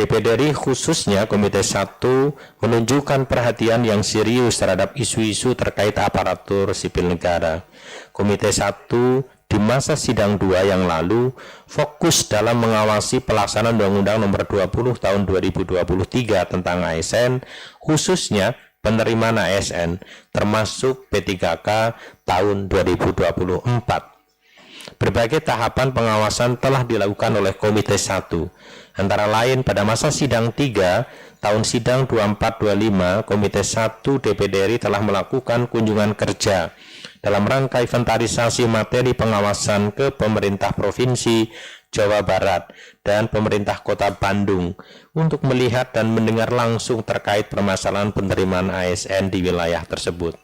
DPD RI khususnya Komite 1 menunjukkan perhatian yang serius terhadap isu-isu terkait aparatur sipil negara. Komite 1 di masa sidang 2 yang lalu fokus dalam mengawasi pelaksanaan Undang-Undang Nomor 20 Tahun 2023 tentang ASN, khususnya penerimaan ASN, termasuk P3K tahun 2024. Berbagai tahapan pengawasan telah dilakukan oleh Komite 1. Antara lain pada masa sidang 3 tahun sidang 2425, Komite 1 DPD RI telah melakukan kunjungan kerja dalam rangka inventarisasi materi pengawasan ke pemerintah Provinsi Jawa Barat dan pemerintah Kota Bandung untuk melihat dan mendengar langsung terkait permasalahan penerimaan ASN di wilayah tersebut.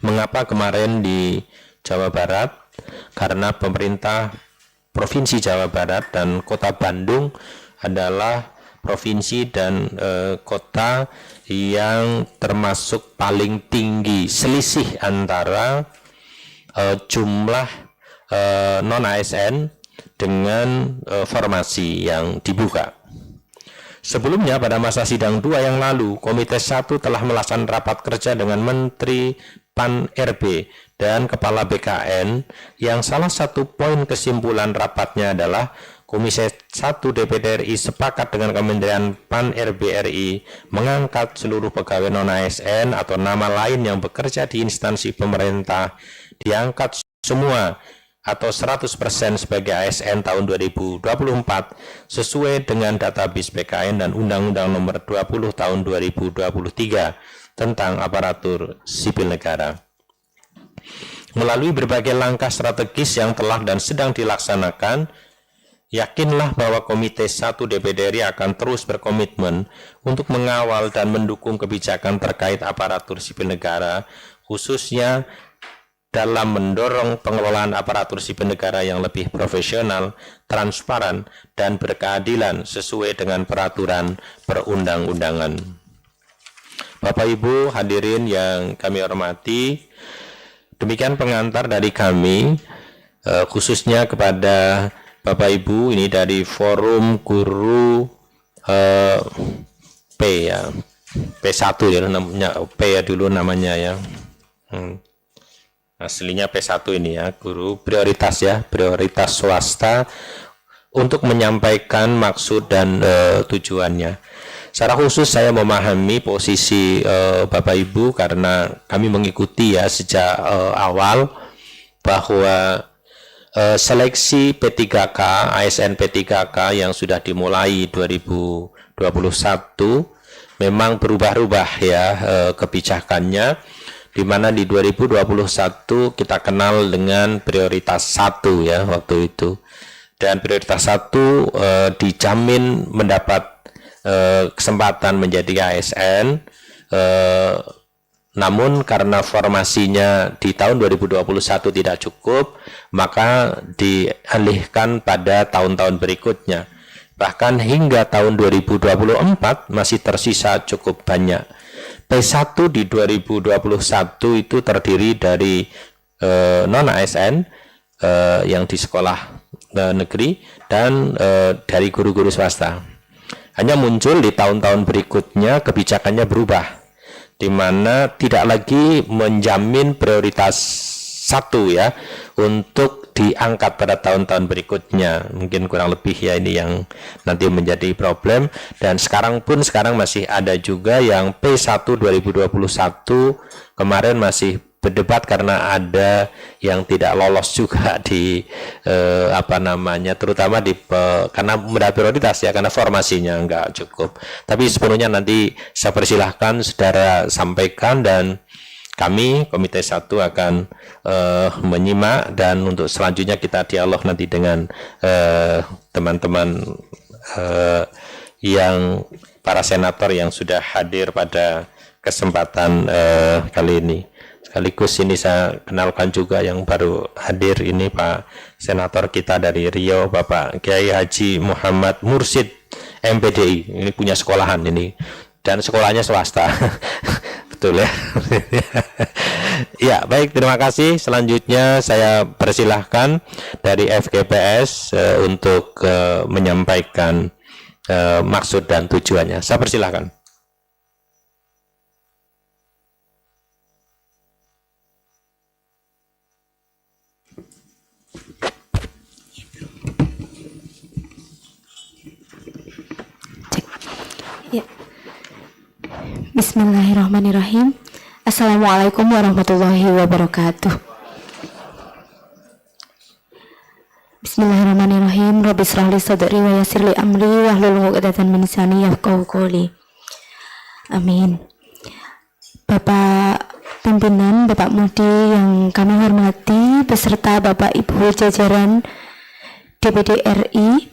Mengapa kemarin di Jawa Barat? Karena pemerintah Provinsi Jawa Barat dan Kota Bandung adalah provinsi dan kota yang termasuk paling tinggi selisih antara jumlah non-ASN dengan formasi yang dibuka. Sebelumnya pada masa sidang 2 yang lalu, Komite 1 telah melaksanakan rapat kerja dengan Menteri PAN-RB dan Kepala BKN yang salah satu poin kesimpulan rapatnya adalah Komisi 1 DPD RI sepakat dengan Kementerian PAN-RB RI mengangkat seluruh pegawai non-ASN atau nama lain yang bekerja di instansi pemerintah diangkat semua atau 100% sebagai ASN tahun 2024 sesuai dengan database BKN dan Undang-Undang Nomor 20 Tahun 2023 tentang aparatur sipil negara. Melalui berbagai langkah strategis yang telah dan sedang dilaksanakan, yakinlah bahwa Komite 1 DPD RI akan terus berkomitmen untuk mengawal dan mendukung kebijakan terkait aparatur sipil negara, khususnya dalam mendorong pengelolaan aparatur sipil negara yang lebih profesional, transparan, dan berkeadilan sesuai dengan peraturan perundang-undangan. Bapak Ibu hadirin yang kami hormati, demikian pengantar dari kami, khususnya kepada Bapak Ibu ini dari Forum Guru P ya, P1 ya namanya, P ya dulu namanya ya. Aslinya P1 ini ya, guru prioritas ya, prioritas swasta untuk menyampaikan maksud dan tujuannya. Secara khusus saya memahami posisi Bapak Ibu karena kami mengikuti ya sejak awal bahwa seleksi P3K, ASN P3K yang sudah dimulai 2021 memang berubah-ubah ya kebijakannya, di mana di 2021 kita kenal dengan prioritas 1 ya waktu itu, dan prioritas 1 dijamin mendapat kesempatan menjadi ASN, namun karena formasinya di tahun 2021 tidak cukup, maka dialihkan pada tahun-tahun berikutnya. Bahkan hingga tahun 2024 masih tersisa cukup banyak. P1 di 2021 itu terdiri dari non-ASN yang di sekolah negeri dan dari guru-guru swasta. Hanya muncul di tahun-tahun berikutnya kebijakannya berubah, di mana tidak lagi menjamin prioritas 1 ya untuk diangkat pada tahun-tahun berikutnya. Mungkin kurang lebih ya ini yang nanti menjadi problem. Dan sekarang masih ada juga yang P1 2021 kemarin masih berdebat karena ada yang tidak lolos juga di terutama di karena mendapat prioritas ya, karena formasinya enggak cukup. Tapi sepenuhnya nanti saya persilahkan saudara sampaikan, dan kami Komite 1 akan menyimak, dan untuk selanjutnya kita dialog nanti dengan teman-teman yang para senator yang sudah hadir pada kesempatan kali ini. Sekaligus ini saya kenalkan juga yang baru hadir ini Pak Senator kita dari Riau, Bapak Kiai Haji Muhammad Mursid MPDI. Ini punya sekolahan ini, dan sekolahnya swasta. Betul ya. Ya, baik, terima kasih. Selanjutnya saya persilahkan dari FGPS untuk menyampaikan maksud dan tujuannya. Saya persilahkan. Ya. Bismillahirrahmanirrahim. Assalamualaikum warahmatullahi wabarakatuh. Bismillahirrahmanirrahim. Rabbi shrah li sadri wa yassir li amri wahlul 'uqdatam min lisani yafqahu qawli. Amin. Bapak pimpinan, Bapak Mudi yang kami hormati, beserta Bapak Ibu jajaran DPD RI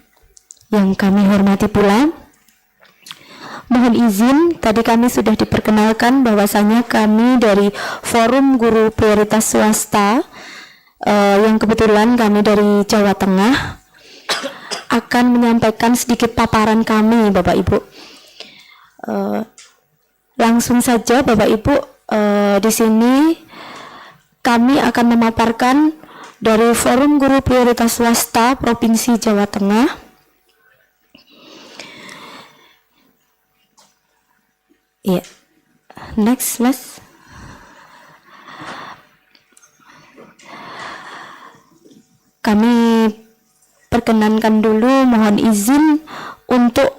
yang kami hormati pula. Mohon izin, tadi kami sudah diperkenalkan bahwasanya kami dari Forum Guru Prioritas Swasta yang kebetulan kami dari Jawa Tengah akan menyampaikan sedikit paparan kami, Bapak Ibu. Langsung saja, Bapak Ibu, di sini kami akan memaparkan dari Forum Guru Prioritas Swasta Provinsi Jawa Tengah. Ya, next, Mas. Kami perkenankan dulu, mohon izin untuk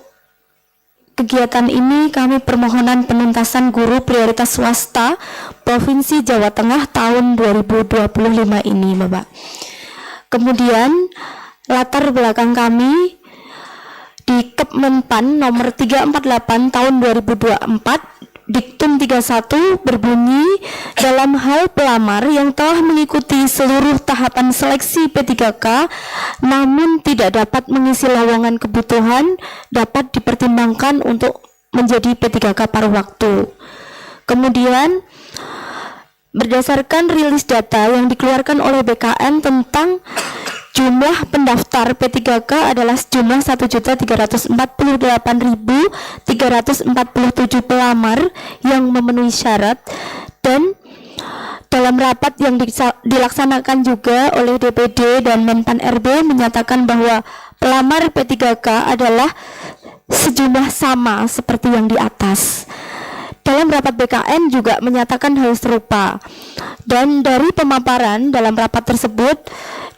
kegiatan ini kami permohonan penuntasan guru prioritas swasta Provinsi Jawa Tengah tahun 2025 ini, Bapak. Kemudian latar belakang kami di Kepmenpan nomor 348 tahun 2024 Diktum 31 berbunyi, dalam hal pelamar yang telah mengikuti seluruh tahapan seleksi P3K namun tidak dapat mengisi lowongan kebutuhan dapat dipertimbangkan untuk menjadi P3K paruh waktu. Kemudian berdasarkan rilis data yang dikeluarkan oleh BKN tentang jumlah pendaftar P3K adalah sejumlah 1.348.347 pelamar yang memenuhi syarat, dan dalam rapat yang dilaksanakan juga oleh DPD dan Menpan RB menyatakan bahwa pelamar P3K adalah sejumlah sama seperti yang di atas. Dalam rapat BKN juga menyatakan hal serupa, dan dari pemaparan dalam rapat tersebut,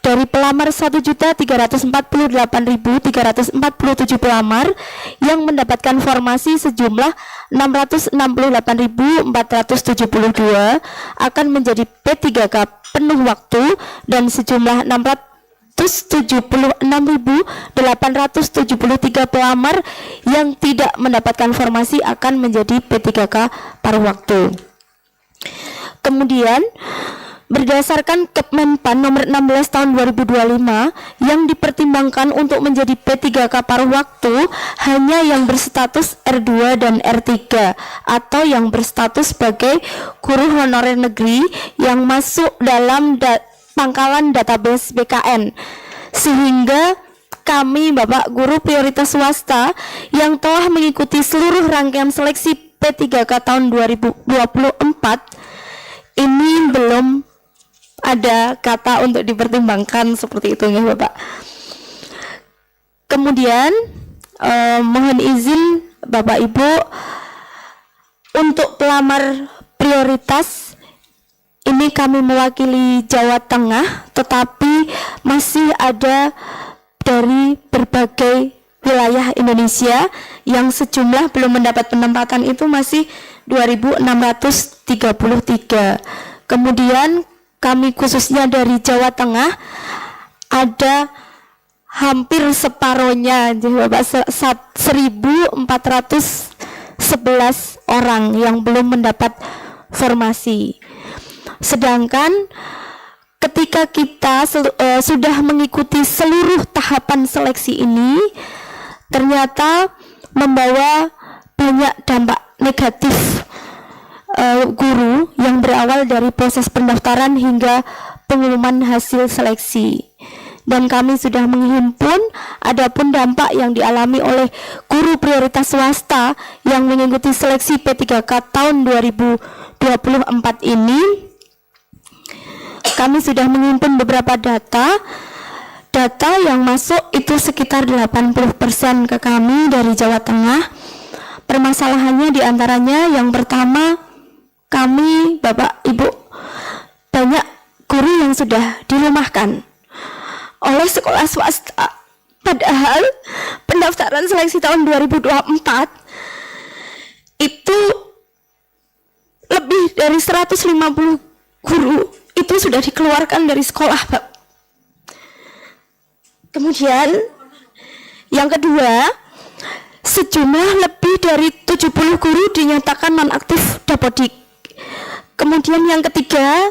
dari pelamar 1.348.347 pelamar yang mendapatkan formasi sejumlah 668.472 akan menjadi P3K penuh waktu, dan sejumlah 676.873 pelamar yang tidak mendapatkan formasi akan menjadi P3K paruh waktu. Kemudian berdasarkan Kepmenpan nomor 16 tahun 2025 yang dipertimbangkan untuk menjadi P3K paruh waktu hanya yang berstatus R2 dan R3 atau yang berstatus sebagai guru honorer negeri yang masuk dalam pangkalan database BKN, sehingga kami Bapak Guru Prioritas Swasta yang telah mengikuti seluruh rangkaian seleksi P3K tahun 2024 ini belum ada kata untuk dipertimbangkan seperti itu ya Bapak. Kemudian mohon izin Bapak Ibu, untuk pelamar prioritas ini kami mewakili Jawa Tengah, tetapi masih ada dari berbagai wilayah Indonesia yang sejumlah belum mendapat penempatan itu masih 2.633. Kemudian kami khususnya dari Jawa Tengah ada hampir separohnya, Bapak, 1.411 orang yang belum mendapat formasi. Sedangkan ketika kita sudah mengikuti seluruh tahapan seleksi ini, ternyata membawa banyak dampak negatif guru yang berawal dari proses pendaftaran hingga pengumuman hasil seleksi. Dan kami sudah menghimpun adapun dampak yang dialami oleh guru prioritas swasta yang mengikuti seleksi P3K tahun 2024 ini. Kami sudah menghimpun beberapa data data yang masuk itu sekitar 80% ke kami dari Jawa Tengah. Permasalahannya diantaranya yang pertama, kami Bapak Ibu banyak guru yang sudah dirumahkan oleh sekolah swasta. Padahal pendaftaran seleksi tahun 2024 itu lebih dari 150 guru itu sudah dikeluarkan dari sekolah, Pak. Kemudian yang kedua, sejumlah lebih dari 70 guru dinyatakan nonaktif Dapodik. Kemudian yang ketiga,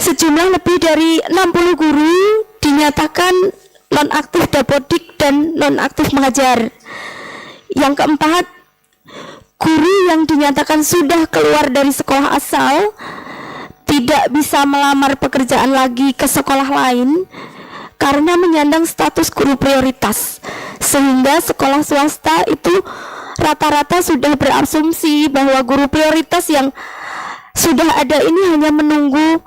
sejumlah lebih dari 60 guru dinyatakan nonaktif Dapodik dan nonaktif mengajar. Yang keempat, guru yang dinyatakan sudah keluar dari sekolah asal tidak bisa melamar pekerjaan lagi ke sekolah lain karena menyandang status guru prioritas, sehingga sekolah swasta itu rata-rata sudah berasumsi bahwa guru prioritas yang sudah ada ini hanya menunggu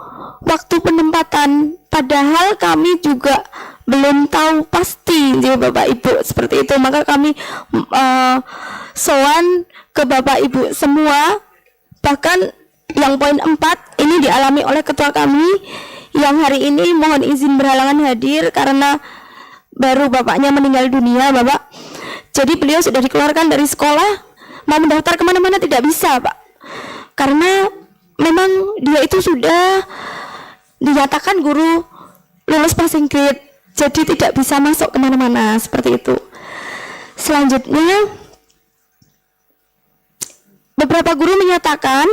waktu penempatan, padahal kami juga belum tahu pasti ya Bapak Ibu seperti itu. Maka kami sowan ke Bapak Ibu semua, bahkan yang poin 4 ini dialami oleh ketua kami yang hari ini mohon izin berhalangan hadir karena baru bapaknya meninggal dunia, Bapak. Jadi beliau sudah dikeluarkan dari sekolah, mau mendaftar kemana-mana tidak bisa, Pak, karena memang dia itu sudah dinyatakan guru lulus passing grade, jadi tidak bisa masuk kemana-mana seperti itu. Selanjutnya, beberapa guru menyatakan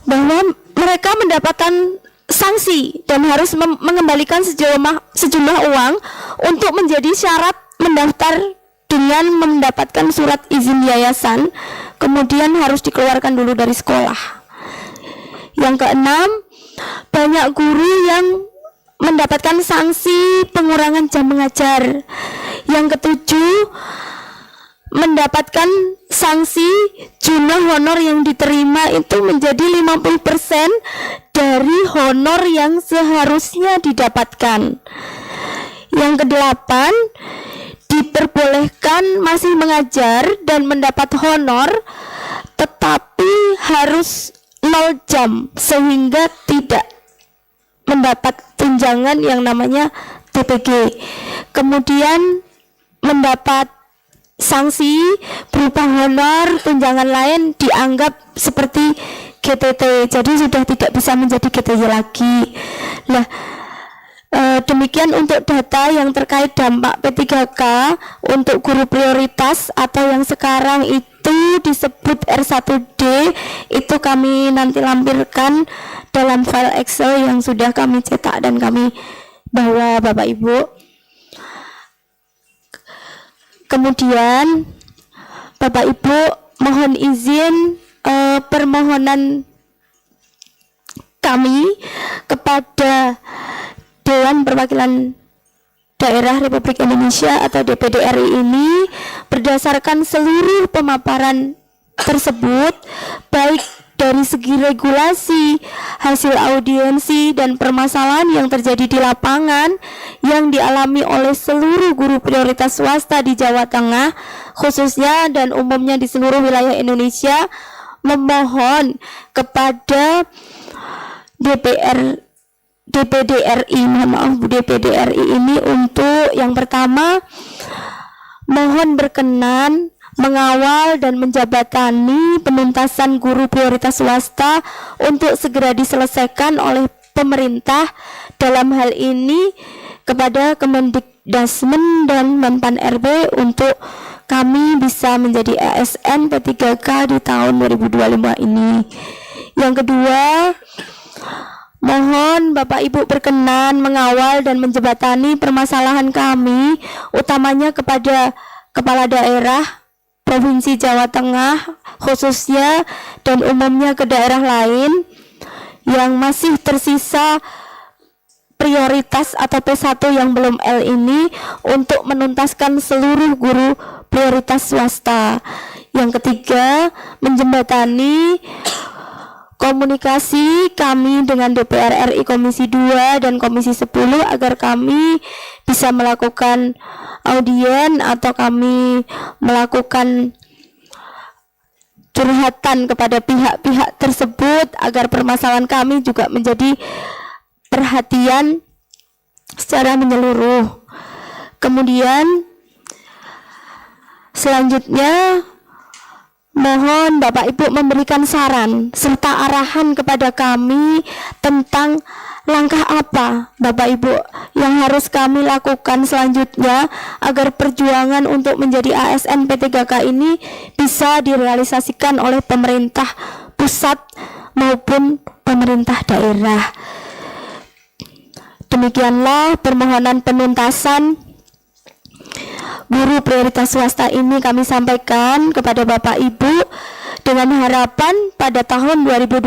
bahwa mereka mendapatkan sanksi dan harus mengembalikan sejumlah uang untuk menjadi syarat mendaftar dengan mendapatkan surat izin yayasan, kemudian harus dikeluarkan dulu dari sekolah. Yang keenam, banyak guru yang mendapatkan sanksi pengurangan jam mengajar. Yang ketujuh, mendapatkan sanksi jumlah honor yang diterima itu menjadi 50% dari honor yang seharusnya didapatkan. Yang kedelapan, diperbolehkan masih mengajar dan mendapat honor tetapi harus 0 jam sehingga tidak mendapat tunjangan yang namanya TPG. Kemudian mendapat sanksi berupa honor, tunjangan lain dianggap seperti GTT, jadi sudah tidak bisa menjadi GTY lagi. Nah, demikian untuk data yang terkait dampak P3K untuk guru prioritas atau yang sekarang itu disebut R1D, itu kami nanti lampirkan dalam file Excel yang sudah kami cetak dan kami bawa Bapak Ibu. Kemudian Bapak Ibu mohon izin permohonan kami kepada Dewan Perwakilan Daerah Republik Indonesia atau DPD RI ini berdasarkan seluruh pemaparan tersebut, baik dari segi regulasi, hasil audiensi, dan permasalahan yang terjadi di lapangan yang dialami oleh seluruh guru prioritas swasta di Jawa Tengah khususnya dan umumnya di seluruh wilayah Indonesia, memohon kepada DPD RI ini untuk yang pertama, mohon berkenan mengawal dan menjabatani penuntasan guru prioritas swasta untuk segera diselesaikan oleh pemerintah, dalam hal ini kepada Kemendikdasmen dan Menpan RB untuk kami bisa menjadi ASN P3K di tahun 2025 ini. Yang kedua, mohon Bapak Ibu berkenan mengawal dan menjembatani permasalahan kami, utamanya kepada Kepala Daerah Provinsi Jawa Tengah khususnya dan umumnya ke daerah lain yang masih tersisa prioritas atau P1 yang belum L ini untuk menuntaskan seluruh guru prioritas swasta. Yang ketiga, menjembatani komunikasi kami dengan DPR RI Komisi 2 dan Komisi 10 agar kami bisa melakukan audien atau kami melakukan curhatan kepada pihak-pihak tersebut agar permasalahan kami juga menjadi perhatian secara menyeluruh. Kemudian selanjutnya mohon Bapak Ibu memberikan saran serta arahan kepada kami tentang langkah apa Bapak Ibu yang harus kami lakukan selanjutnya agar perjuangan untuk menjadi ASN P3K ini bisa direalisasikan oleh pemerintah pusat maupun pemerintah daerah. Demikianlah permohonan penuntasan guru prioritas swasta ini kami sampaikan kepada Bapak Ibu dengan harapan pada tahun 2025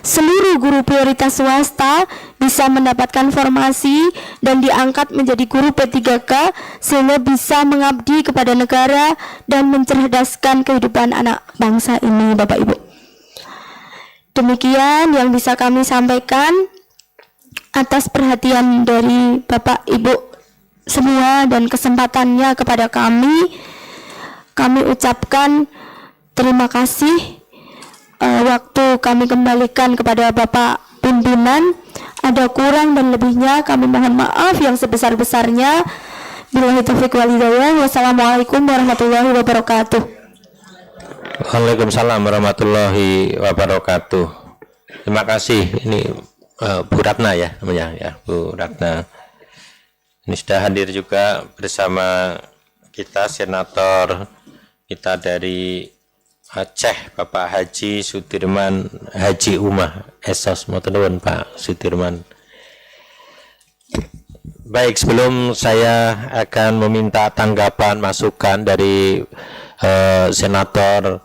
seluruh guru prioritas swasta bisa mendapatkan formasi dan diangkat menjadi guru P3K sehingga bisa mengabdi kepada negara dan mencerdaskan kehidupan anak bangsa ini, Bapak Ibu. Demikian yang bisa kami sampaikan atas perhatian dari Bapak Ibu semua dan kesempatannya kepada kami ucapkan terima kasih. Waktu kami kembalikan kepada Bapak pimpinan. Ada kurang dan lebihnya kami mohon maaf yang sebesar-besarnya. Billahi taufiq wal hidayah. Wassalamualaikum warahmatullahi wabarakatuh. Waalaikumsalam warahmatullahi wabarakatuh. Terima kasih. Ini Bu Ratna ya namanya ya, Bu Ratna. Ini sudah hadir juga bersama kita senator kita dari Aceh, Bapak Haji Sudirman Haji Umah Esos. Matur nuwun Pak Sudirman. Baik, sebelum saya akan meminta tanggapan masukan dari senator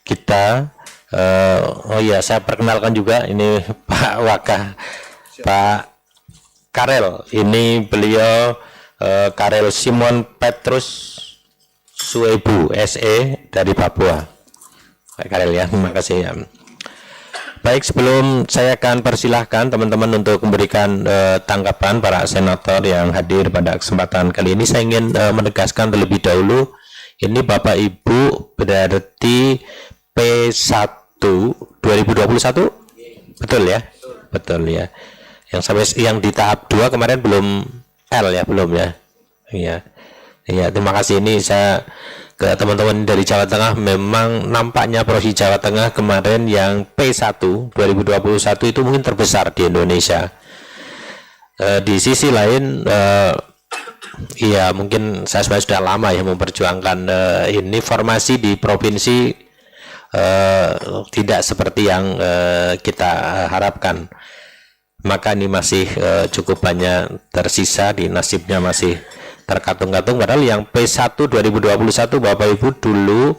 kita, oh ya, saya perkenalkan juga ini Pak Wakah, Pak Karel. Ini beliau Karel Simon Petrus Suebu SE dari Papua. Pak Karel ya, terima kasih ya. Baik, sebelum saya akan persilahkan teman-teman untuk memberikan tanggapan para senator yang hadir pada kesempatan kali ini, saya ingin menegaskan terlebih dahulu, ini Bapak Ibu berarti P1 2021, betul ya? Betul ya. Yang sampai yang di tahap 2 kemarin belum L ya, belum ya. Iya. Iya, terima kasih. Ini saya ke teman-teman dari Jawa Tengah, memang nampaknya Provinsi Jawa Tengah kemarin yang P1 2021 itu mungkin terbesar di Indonesia. Di sisi lain iya, mungkin saya sudah lama ya memperjuangkan ini formasi di provinsi tidak seperti yang kita harapkan. Maka ini masih cukup banyak tersisa, di nasibnya masih terkatung-katung. Padahal yang P1 2021 Bapak Ibu dulu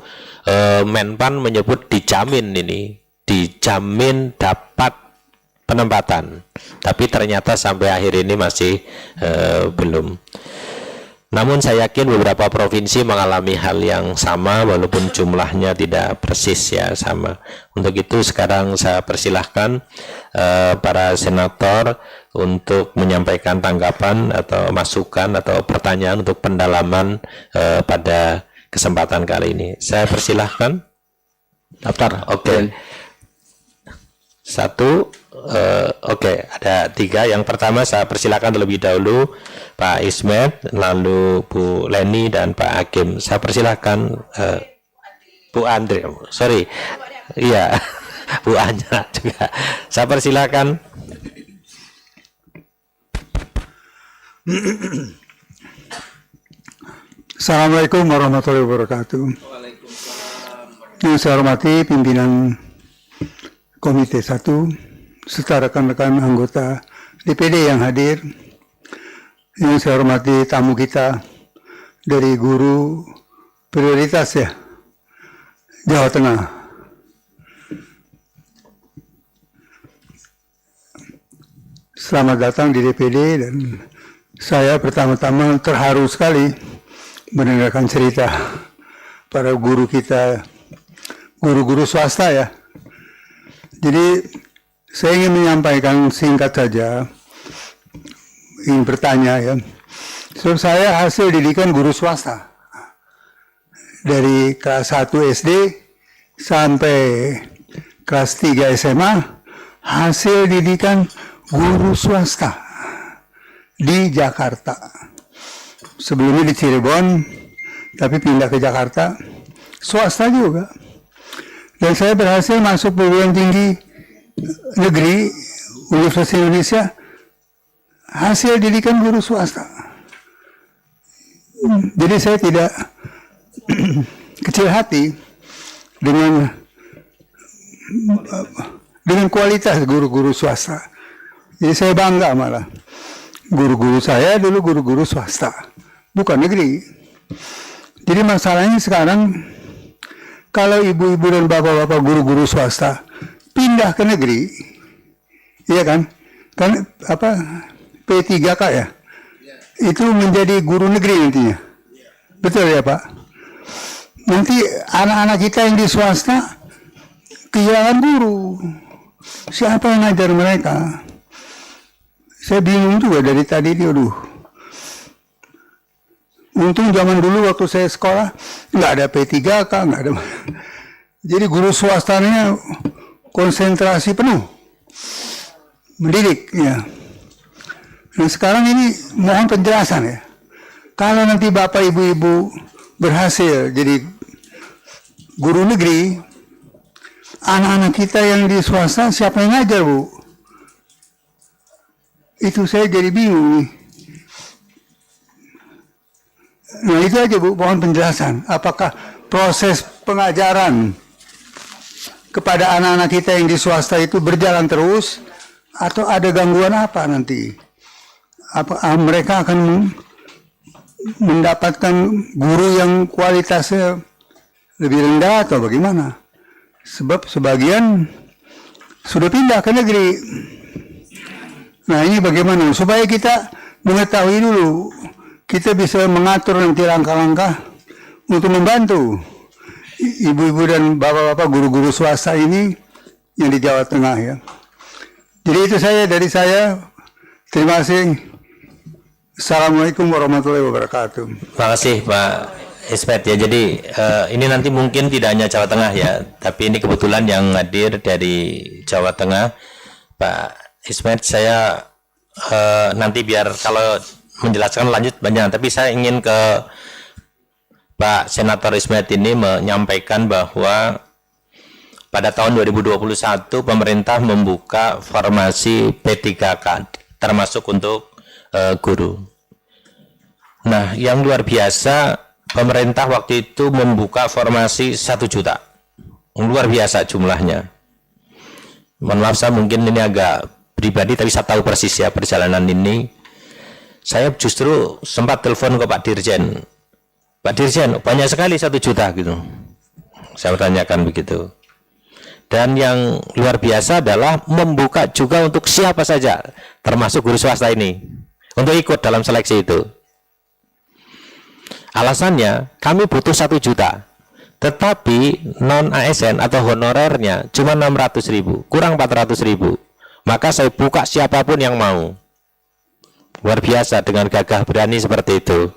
Menpan menyebut dijamin, ini dijamin dapat penempatan, tapi ternyata sampai akhir ini masih belum. Namun saya yakin beberapa provinsi mengalami hal yang sama walaupun jumlahnya tidak persis ya sama. Untuk itu sekarang saya persilahkan para senator untuk menyampaikan tanggapan atau masukan atau pertanyaan untuk pendalaman pada kesempatan kali ini. Saya persilahkan. Daftar. Oke. Satu. Oke, ada 3. Yang pertama saya persilakan terlebih dahulu Pak Ismet, lalu Bu Leni dan Pak Hakim. Saya persilakan Bu Andre. Sorry, iya Bu Anya juga. Saya persilakan. Assalamualaikum warahmatullahi wabarakatuh. Yang saya hormati pimpinan Komite 1 serta rekan-rekan anggota DPD yang hadir, yang saya hormati tamu kita dari guru prioritas ya Jawa Tengah. Selamat datang di DPD, dan saya pertama-tama terharu sekali mendengarkan cerita para guru kita, guru-guru swasta ya, Jadi saya ingin menyampaikan singkat saja, ingin bertanya ya. Sebab saya hasil didikan guru swasta dari kelas 1 SD sampai kelas 3 SMA, hasil didikan guru swasta di Jakarta. Sebelumnya di Cirebon, tapi pindah ke Jakarta, swasta juga. Dan saya berhasil masuk perguruan tinggi negeri Universitas Indonesia, hasil didikan guru swasta. Jadi saya tidak kecil hati dengan kualitas guru-guru swasta. Jadi saya bangga malah. Guru-guru saya dulu guru-guru swasta, bukan negeri. Jadi masalahnya sekarang, kalau ibu-ibu dan bapak-bapak guru-guru swasta pindah ke negeri, iya kan? Kan apa P3K ya? Itu menjadi guru negeri nantinya. Betul ya Pak? Nanti anak-anak kita yang di swasta kehilangan guru. Siapa yang ngajar mereka? Saya bingung juga dari tadi. Aduh. Untung zaman dulu waktu saya sekolah nggak ada P3K, nggak ada. Jadi guru swastanya konsentrasi penuh mendidik ya. Nah sekarang ini mohon penjelasan ya. Kalau nanti bapak ibu-ibu berhasil jadi guru negeri, anak-anak kita yang di swasta siapa yang ngajar Bu? Itu saya jadi bingung nih. Nah itu aja Bu, mohon penjelasan. Apakah proses pengajaran kepada anak-anak kita yang di swasta itu berjalan terus, atau ada gangguan apa nanti? Apa mereka akan mendapatkan guru yang kualitasnya lebih rendah atau bagaimana? Sebab sebagian sudah pindah ke negeri. Nah ini bagaimana? Supaya kita mengetahui dulu, kita bisa mengatur nanti langkah-langkah untuk membantu ibu-ibu dan bapak-bapak guru-guru swasta ini yang di Jawa Tengah ya. Jadi itu dari saya. Terima kasih. Assalamualaikum warahmatullahi wabarakatuh. Terima kasih Pak Ismet ya. Jadi ini nanti mungkin tidak hanya Jawa Tengah ya, tapi ini kebetulan yang hadir dari Jawa Tengah Pak Ismet. Saya nanti biar kalau menjelaskan lanjut banyak, tapi saya ingin ke Pak Senator Ismet ini menyampaikan bahwa pada tahun 2021 pemerintah membuka formasi P3K termasuk untuk guru. Nah, yang luar biasa, pemerintah waktu itu membuka formasi 1 juta. Luar biasa jumlahnya. Mohon maaf, saya mungkin ini agak pribadi, tapi saya tahu persis ya perjalanan ini. Saya justru sempat telepon ke Pak Dirjen. Pak Dirjen, banyak sekali 1 juta gitu. Saya bertanyakan begitu. Dan yang luar biasa adalah membuka juga untuk siapa saja, termasuk guru swasta ini, untuk ikut dalam seleksi itu. Alasannya, kami butuh 1 juta, tetapi non-ASN atau honorernya cuma 600.000, kurang 400.000. Maka saya buka siapapun yang mau. Luar biasa dengan gagah berani seperti itu.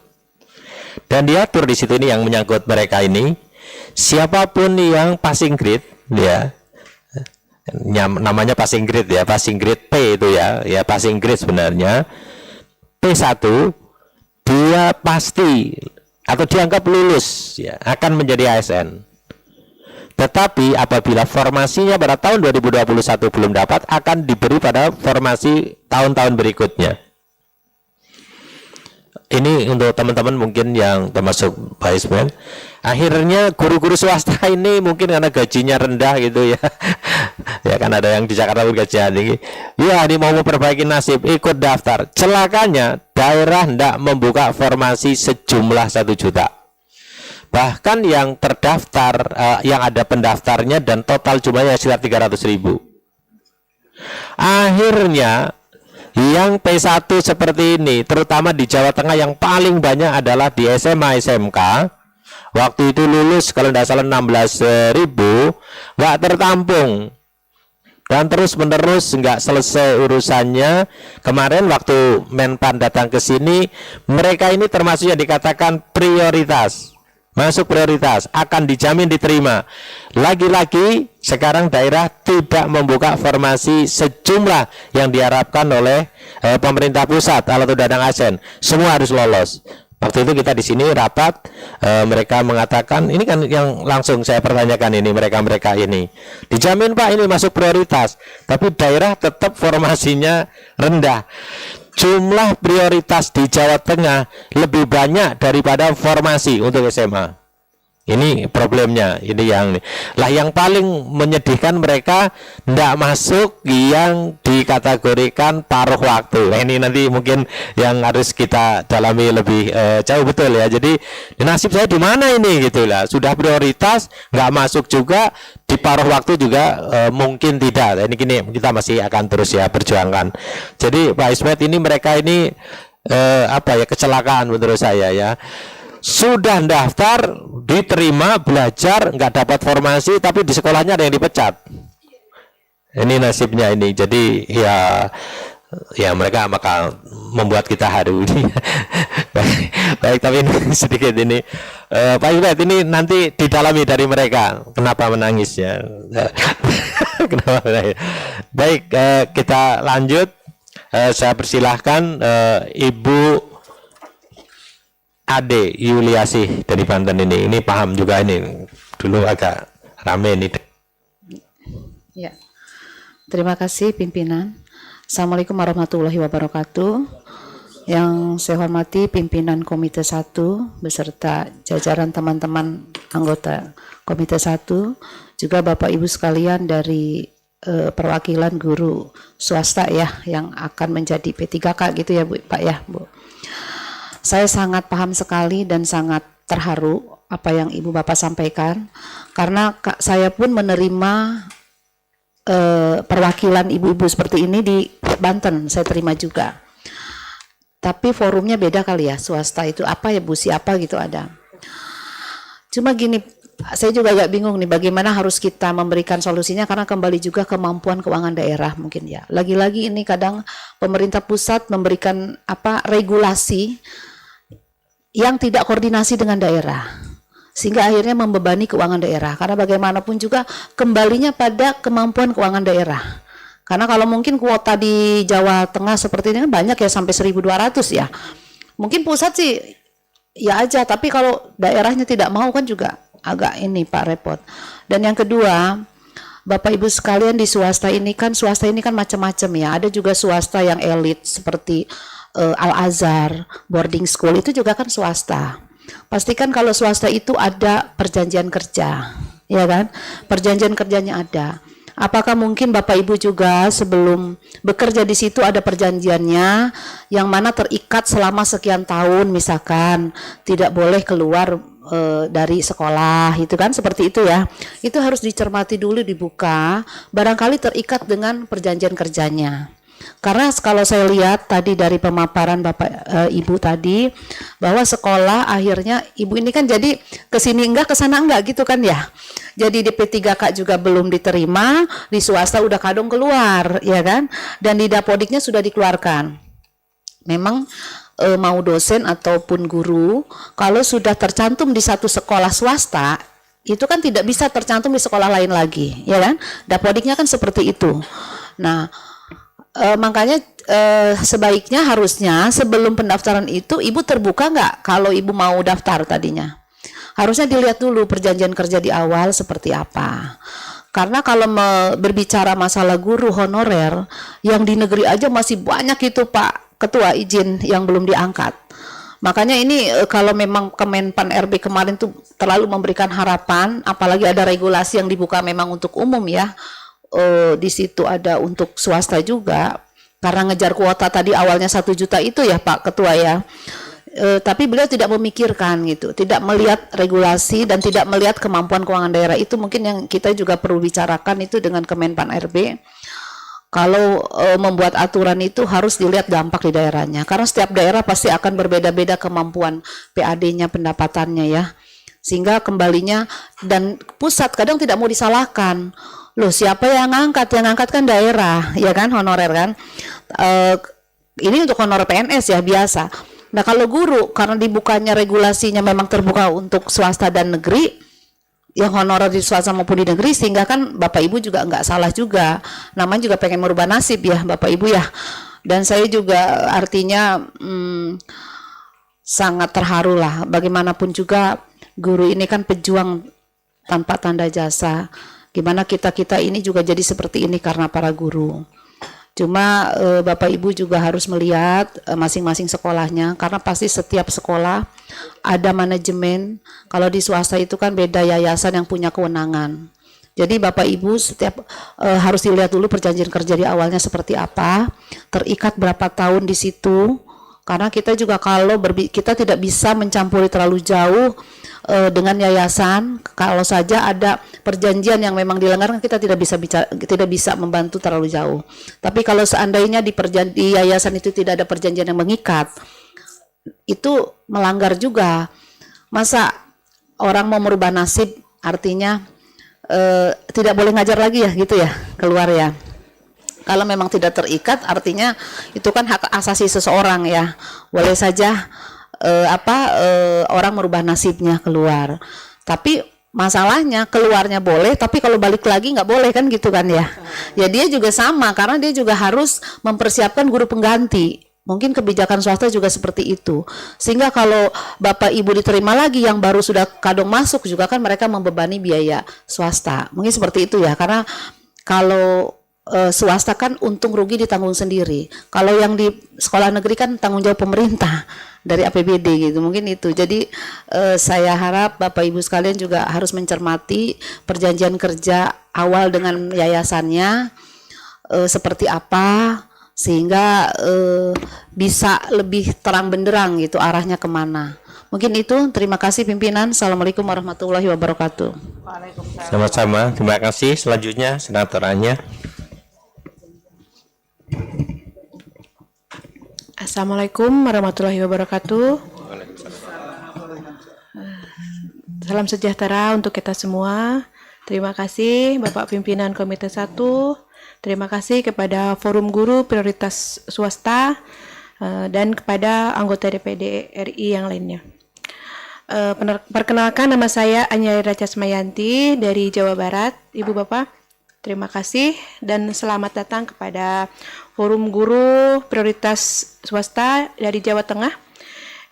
Dan diatur di situ ini yang menyangkut mereka ini, siapapun yang passing grade, ya, namanya passing grade ya, passing grade P itu ya passing grade sebenarnya. P1 dia pasti atau dianggap lulus ya, akan menjadi ASN. Tetapi apabila formasinya pada tahun 2021 belum dapat, akan diberi pada formasi tahun-tahun berikutnya. Ini untuk teman-teman mungkin yang termasuk Baismen. Akhirnya guru-guru swasta ini mungkin karena gajinya rendah gitu ya. Ya kan ada yang di Jakarta gajinya tinggi. Ya ini mau memperbaiki nasib, ikut daftar. Celakanya daerah tidak membuka formasi sejumlah 1 juta. Bahkan yang terdaftar, yang ada pendaftarnya dan total jumlahnya sekitar 300.000. Akhirnya yang P1 seperti ini, terutama di Jawa Tengah yang paling banyak adalah di SMA SMK. Waktu itu lulus kalau tidak salah 16.000, nggak tertampung. dan terus-menerus nggak selesai urusannya. Kemarin waktu Menpan datang ke sini, mereka ini termasuk yang dikatakan prioritas, masuk prioritas, akan dijamin diterima. Lagi-lagi sekarang daerah tidak membuka formasi sejumlah yang diharapkan oleh pemerintah pusat atau Dadang Asen. Semua harus lolos. Waktu itu kita di sini rapat, mereka mengatakan, ini kan yang langsung saya pertanyakan ini, mereka ini dijamin Pak ini masuk prioritas, tapi daerah tetap formasinya rendah. Jumlah prioritas di Jawa Tengah lebih banyak daripada formasi untuk SMA. Ini problemnya, ini yang paling menyedihkan, mereka tidak masuk yang dikategorikan paruh waktu. Nah, ini nanti mungkin yang harus kita dalami lebih jauh betul ya. Jadi nasib saya di mana ini gitu lah. Sudah prioritas nggak masuk juga, di paruh waktu juga mungkin tidak. Ini gini, kita masih akan terus ya perjuangkan. Jadi Pak Ismet ini mereka ini kecelakaan menurut saya ya. Sudah daftar, diterima, belajar, nggak dapat formasi, tapi di sekolahnya ada yang dipecat. Ini nasibnya ini. Jadi ya mereka bakal membuat kita haru ini. Baik, tapi ini sedikit ini Pak Iwet, ini nanti didalami dari mereka kenapa menangis ya. Kenapa menangis. Baik, kita lanjut. Saya persilahkan Ibu Ade Yuliasih dari Banten ini paham juga ini, dulu agak rame ini. Ya, terima kasih pimpinan. Assalamualaikum warahmatullahi wabarakatuh. Yang saya hormati pimpinan Komite 1 beserta jajaran teman-teman anggota Komite 1, juga Bapak Ibu sekalian dari perwakilan guru swasta ya yang akan menjadi P3K gitu ya Bu, Pak ya Bu. Saya sangat paham sekali dan sangat terharu apa yang Ibu Bapak sampaikan, karena saya pun menerima perwakilan ibu-ibu seperti ini di Banten, saya terima juga. Tapi forumnya beda kali ya, swasta itu apa ya Bu, siapa gitu ada. Cuma gini, saya juga agak bingung nih bagaimana harus kita memberikan solusinya, karena kembali juga kemampuan keuangan daerah mungkin ya. Lagi-lagi ini kadang pemerintah pusat memberikan regulasi yang tidak koordinasi dengan daerah, sehingga akhirnya membebani keuangan daerah, karena bagaimanapun juga kembalinya pada kemampuan keuangan daerah. Karena kalau mungkin kuota di Jawa Tengah seperti ini kan banyak ya, sampai 1.200 ya, mungkin pusat sih ya aja, tapi kalau daerahnya tidak mau kan juga agak ini Pak, repot. Dan yang kedua, Bapak Ibu sekalian, di swasta ini kan macam-macam ya, ada juga swasta yang elit seperti Al-Azhar, boarding school, itu juga kan swasta. Pastikan kalau swasta itu ada perjanjian kerja, ya kan? Perjanjian kerjanya ada. Apakah mungkin Bapak Ibu juga sebelum bekerja di situ ada perjanjiannya yang mana terikat selama sekian tahun, misalkan tidak boleh keluar dari sekolah, itu kan seperti itu ya. Itu harus dicermati dulu, dibuka, barangkali terikat dengan perjanjian kerjanya. Karena kalau saya lihat tadi dari pemaparan Bapak Ibu tadi, bahwa sekolah akhirnya Ibu ini kan jadi kesini enggak, kesana enggak gitu kan ya. Jadi di P3K juga belum diterima, di swasta udah kadung keluar ya kan, dan di Dapodiknya sudah dikeluarkan. Memang mau dosen ataupun guru, kalau sudah tercantum di satu sekolah swasta, itu kan tidak bisa tercantum di sekolah lain lagi, ya kan? Dapodiknya kan seperti itu. Nah, makanya sebaiknya harusnya sebelum pendaftaran itu Ibu terbuka nggak kalau Ibu mau daftar tadinya. Harusnya dilihat dulu perjanjian kerja di awal seperti apa. Karena kalau berbicara masalah guru honorer, yang di negeri aja masih banyak itu Pak Ketua izin yang belum diangkat. Makanya ini kalau memang Kemenpan RB kemarin tuh terlalu memberikan harapan, apalagi ada regulasi yang dibuka memang untuk umum ya. Di situ ada untuk swasta juga, karena ngejar kuota tadi awalnya 1 juta itu ya Pak Ketua ya. Tapi beliau tidak memikirkan gitu, tidak melihat regulasi dan tidak melihat kemampuan keuangan daerah. Itu mungkin yang kita juga perlu bicarakan itu dengan Kemenpan RB. Kalau membuat aturan itu harus dilihat dampak di daerahnya, karena setiap daerah pasti akan berbeda-beda kemampuan PAD-nya, pendapatannya ya, sehingga kembalinya, dan pusat kadang tidak mau disalahkan. Loh, siapa yang ngangkat? Yang ngangkat kan daerah, ya kan, honorer kan. Ini untuk honorer PNS ya biasa. Nah kalau guru, karena dibukanya regulasinya memang terbuka untuk swasta dan negeri, yang honorer di swasta maupun di negeri, sehingga kan Bapak Ibu juga nggak salah juga. Namanya juga pengen merubah nasib ya Bapak Ibu ya. Dan saya juga artinya sangat terharu lah. Bagaimanapun juga guru ini kan pejuang tanpa tanda jasa. Gimana kita ini juga jadi seperti ini karena para guru. Cuma Bapak Ibu juga harus melihat masing-masing sekolahnya, karena pasti setiap sekolah ada manajemen. Kalau di swasta itu kan beda yayasan yang punya kewenangan. Jadi Bapak Ibu setiap harus dilihat dulu perjanjian kerja di awalnya seperti apa, terikat berapa tahun di situ. Karena kita juga kalau kita tidak bisa mencampuri terlalu jauh dengan yayasan. Kalau saja ada perjanjian yang memang dilanggar, kita tidak bisa membantu terlalu jauh. Tapi kalau seandainya di yayasan itu tidak ada perjanjian yang mengikat, itu melanggar juga. Masa orang mau merubah nasib, artinya tidak boleh ngajar lagi ya, gitu ya, keluar ya. Kalau memang tidak terikat, artinya itu kan hak asasi seseorang ya. Boleh saja orang merubah nasibnya keluar. Tapi masalahnya keluarnya boleh, tapi kalau balik lagi nggak boleh kan gitu kan ya. Ya dia juga sama, karena dia juga harus mempersiapkan guru pengganti. Mungkin kebijakan swasta juga seperti itu. Sehingga kalau Bapak Ibu diterima lagi yang baru sudah kadung masuk juga kan mereka membebani biaya swasta. Mungkin seperti itu ya, karena kalau swasta kan untung rugi ditanggung sendiri. Kalau yang di sekolah negeri kan tanggung jawab pemerintah dari APBD gitu. Mungkin itu. Jadi saya harap Bapak Ibu sekalian juga harus mencermati perjanjian kerja awal dengan yayasannya seperti apa, sehingga bisa lebih terang benderang gitu arahnya kemana. Mungkin itu. Terima kasih pimpinan. Assalamualaikum warahmatullahi wabarakatuh. Sama-sama, terima kasih. Selanjutnya senatorannya. Assalamualaikum warahmatullahi wabarakatuh. Salam sejahtera untuk kita semua. Terima kasih Bapak Pimpinan Komite 1. Terima kasih kepada Forum Guru Prioritas Swasta dan kepada anggota DPD RI yang lainnya. Perkenalkan, nama saya Anyaira Casmayanti dari Jawa Barat. Ibu Bapak, terima kasih dan selamat datang kepada Forum Guru Prioritas Swasta dari Jawa Tengah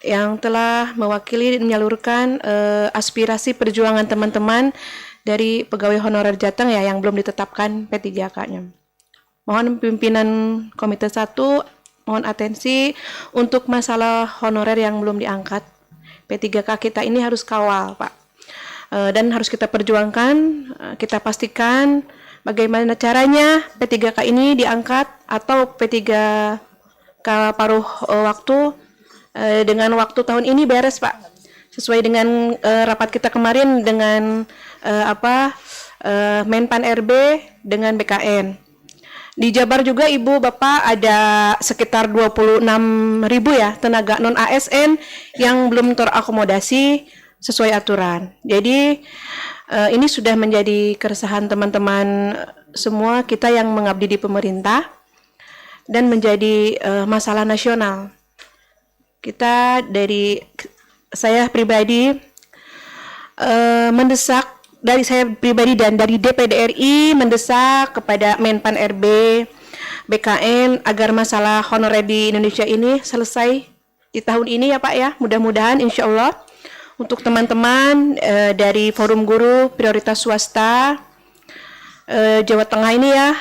yang telah mewakili dan menyalurkan aspirasi perjuangan teman-teman dari pegawai honorer Jateng ya yang belum ditetapkan P3K-nya. Mohon pimpinan Komite 1 mohon atensi untuk masalah honorer yang belum diangkat. P3K kita ini harus kawal, Pak. Dan harus kita perjuangkan, kita pastikan bagaimana caranya P3K ini diangkat atau P3K paruh waktu dengan waktu tahun ini beres, Pak. Sesuai dengan rapat kita kemarin dengan Menpan RB dengan BKN. Di Jabar juga Ibu Bapak ada sekitar 26.000 ya tenaga non ASN yang belum terakomodasi sesuai aturan. Jadi ini sudah menjadi keresahan teman-teman semua kita yang mengabdi di pemerintah dan menjadi masalah nasional. Saya pribadi mendesak, dari saya pribadi dan dari DPD RI mendesak kepada Menpan RB, BKN agar masalah honorer di Indonesia ini selesai di tahun ini ya Pak ya. Mudah-mudahan insya Allah untuk teman-teman dari Forum Guru Prioritas Swasta Jawa Tengah ini ya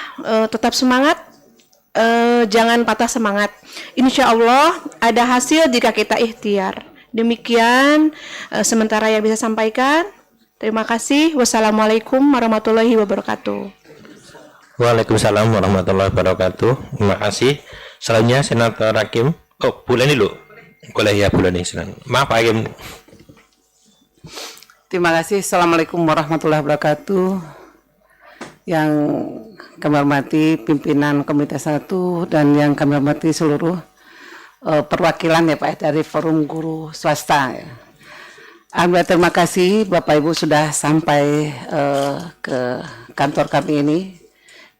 tetap semangat, jangan patah semangat. Insya Allah ada hasil jika kita ikhtiar. Demikian sementara yang bisa sampaikan. Terima kasih. Wassalamualaikum warahmatullahi wabarakatuh. Waalaikumsalam warahmatullahi wabarakatuh. Terima kasih. Selanjutnya Senator Hakim. Oh, bulan ini loh. Boleh ya bulan ini. Maaf Pak Hakim. Terima kasih. Assalamualaikum warahmatullahi wabarakatuh. Yang kami hormati pimpinan Komite 1 dan yang kami hormati seluruh perwakilan ya Pak dari Forum Guru Swasta ya. Alhamdulillah, terima kasih Bapak Ibu sudah sampai ke kantor kami ini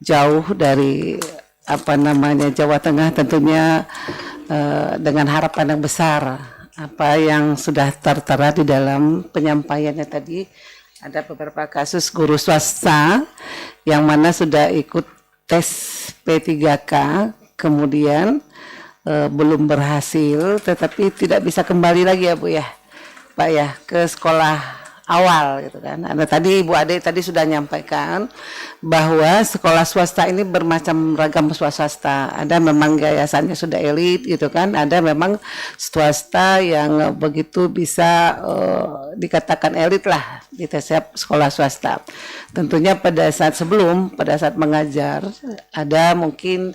jauh dari Jawa Tengah, tentunya dengan harapan yang besar. Apa yang sudah tertera di dalam penyampaiannya tadi, ada beberapa kasus guru swasta yang mana sudah ikut tes P3K, kemudian belum berhasil, tetapi tidak bisa kembali lagi ya Bu ya, Pak ya, ke sekolah awal gitu kan. Nah, tadi Ibu Ade tadi sudah nyampaikan bahwa sekolah swasta ini bermacam ragam swasta. Ada memang yayasannya sudah elit gitu kan, ada memang swasta yang begitu bisa dikatakan elit lah di setiap sekolah swasta. Tentunya pada saat mengajar ada mungkin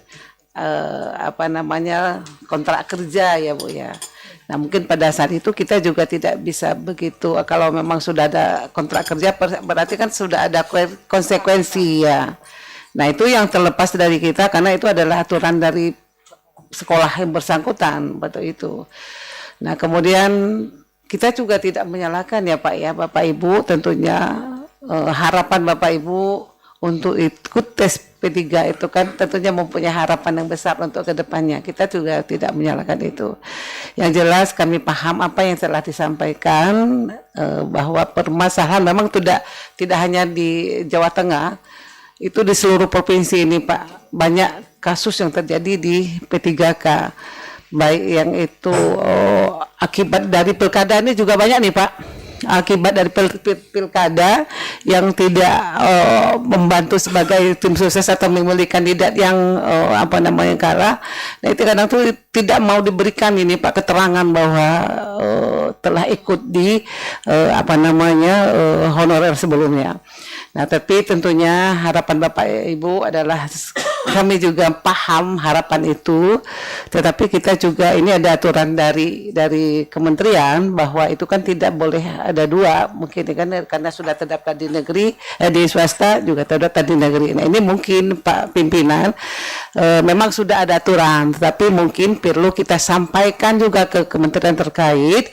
kontrak kerja ya Bu ya. Nah mungkin pada saat itu kita juga tidak bisa begitu, kalau memang sudah ada kontrak kerja berarti kan sudah ada konsekuensi ya. Nah itu yang terlepas dari kita karena itu adalah aturan dari sekolah yang bersangkutan, betul itu. Nah kemudian kita juga tidak menyalahkan ya Pak ya, Bapak Ibu tentunya harapan Bapak Ibu untuk ikut tes P3 itu kan tentunya mempunyai harapan yang besar untuk kedepannya. Kita juga tidak menyalahkan itu. Yang jelas kami paham apa yang telah disampaikan bahwa permasalahan memang tidak hanya di Jawa Tengah, itu di seluruh provinsi ini Pak. Banyak kasus yang terjadi di P3K. Baik yang itu akibat dari pilkada ini juga banyak nih Pak. Akibat dari pilkada yang tidak membantu sebagai tim sukses atau memilih kandidat yang kalah. Nah itu kadang tuh tidak mau diberikan ini Pak keterangan bahwa telah ikut di honorer sebelumnya. Nah tapi tentunya harapan Bapak Ibu adalah kami juga paham harapan itu, tetapi kita juga ini ada aturan dari kementerian bahwa itu kan tidak boleh ada dua, mungkin kan karena sudah terdaftar di negeri, di swasta juga terdaftar di negeri. Nah ini mungkin Pak Pimpinan memang sudah ada aturan, tetapi mungkin perlu kita sampaikan juga ke kementerian terkait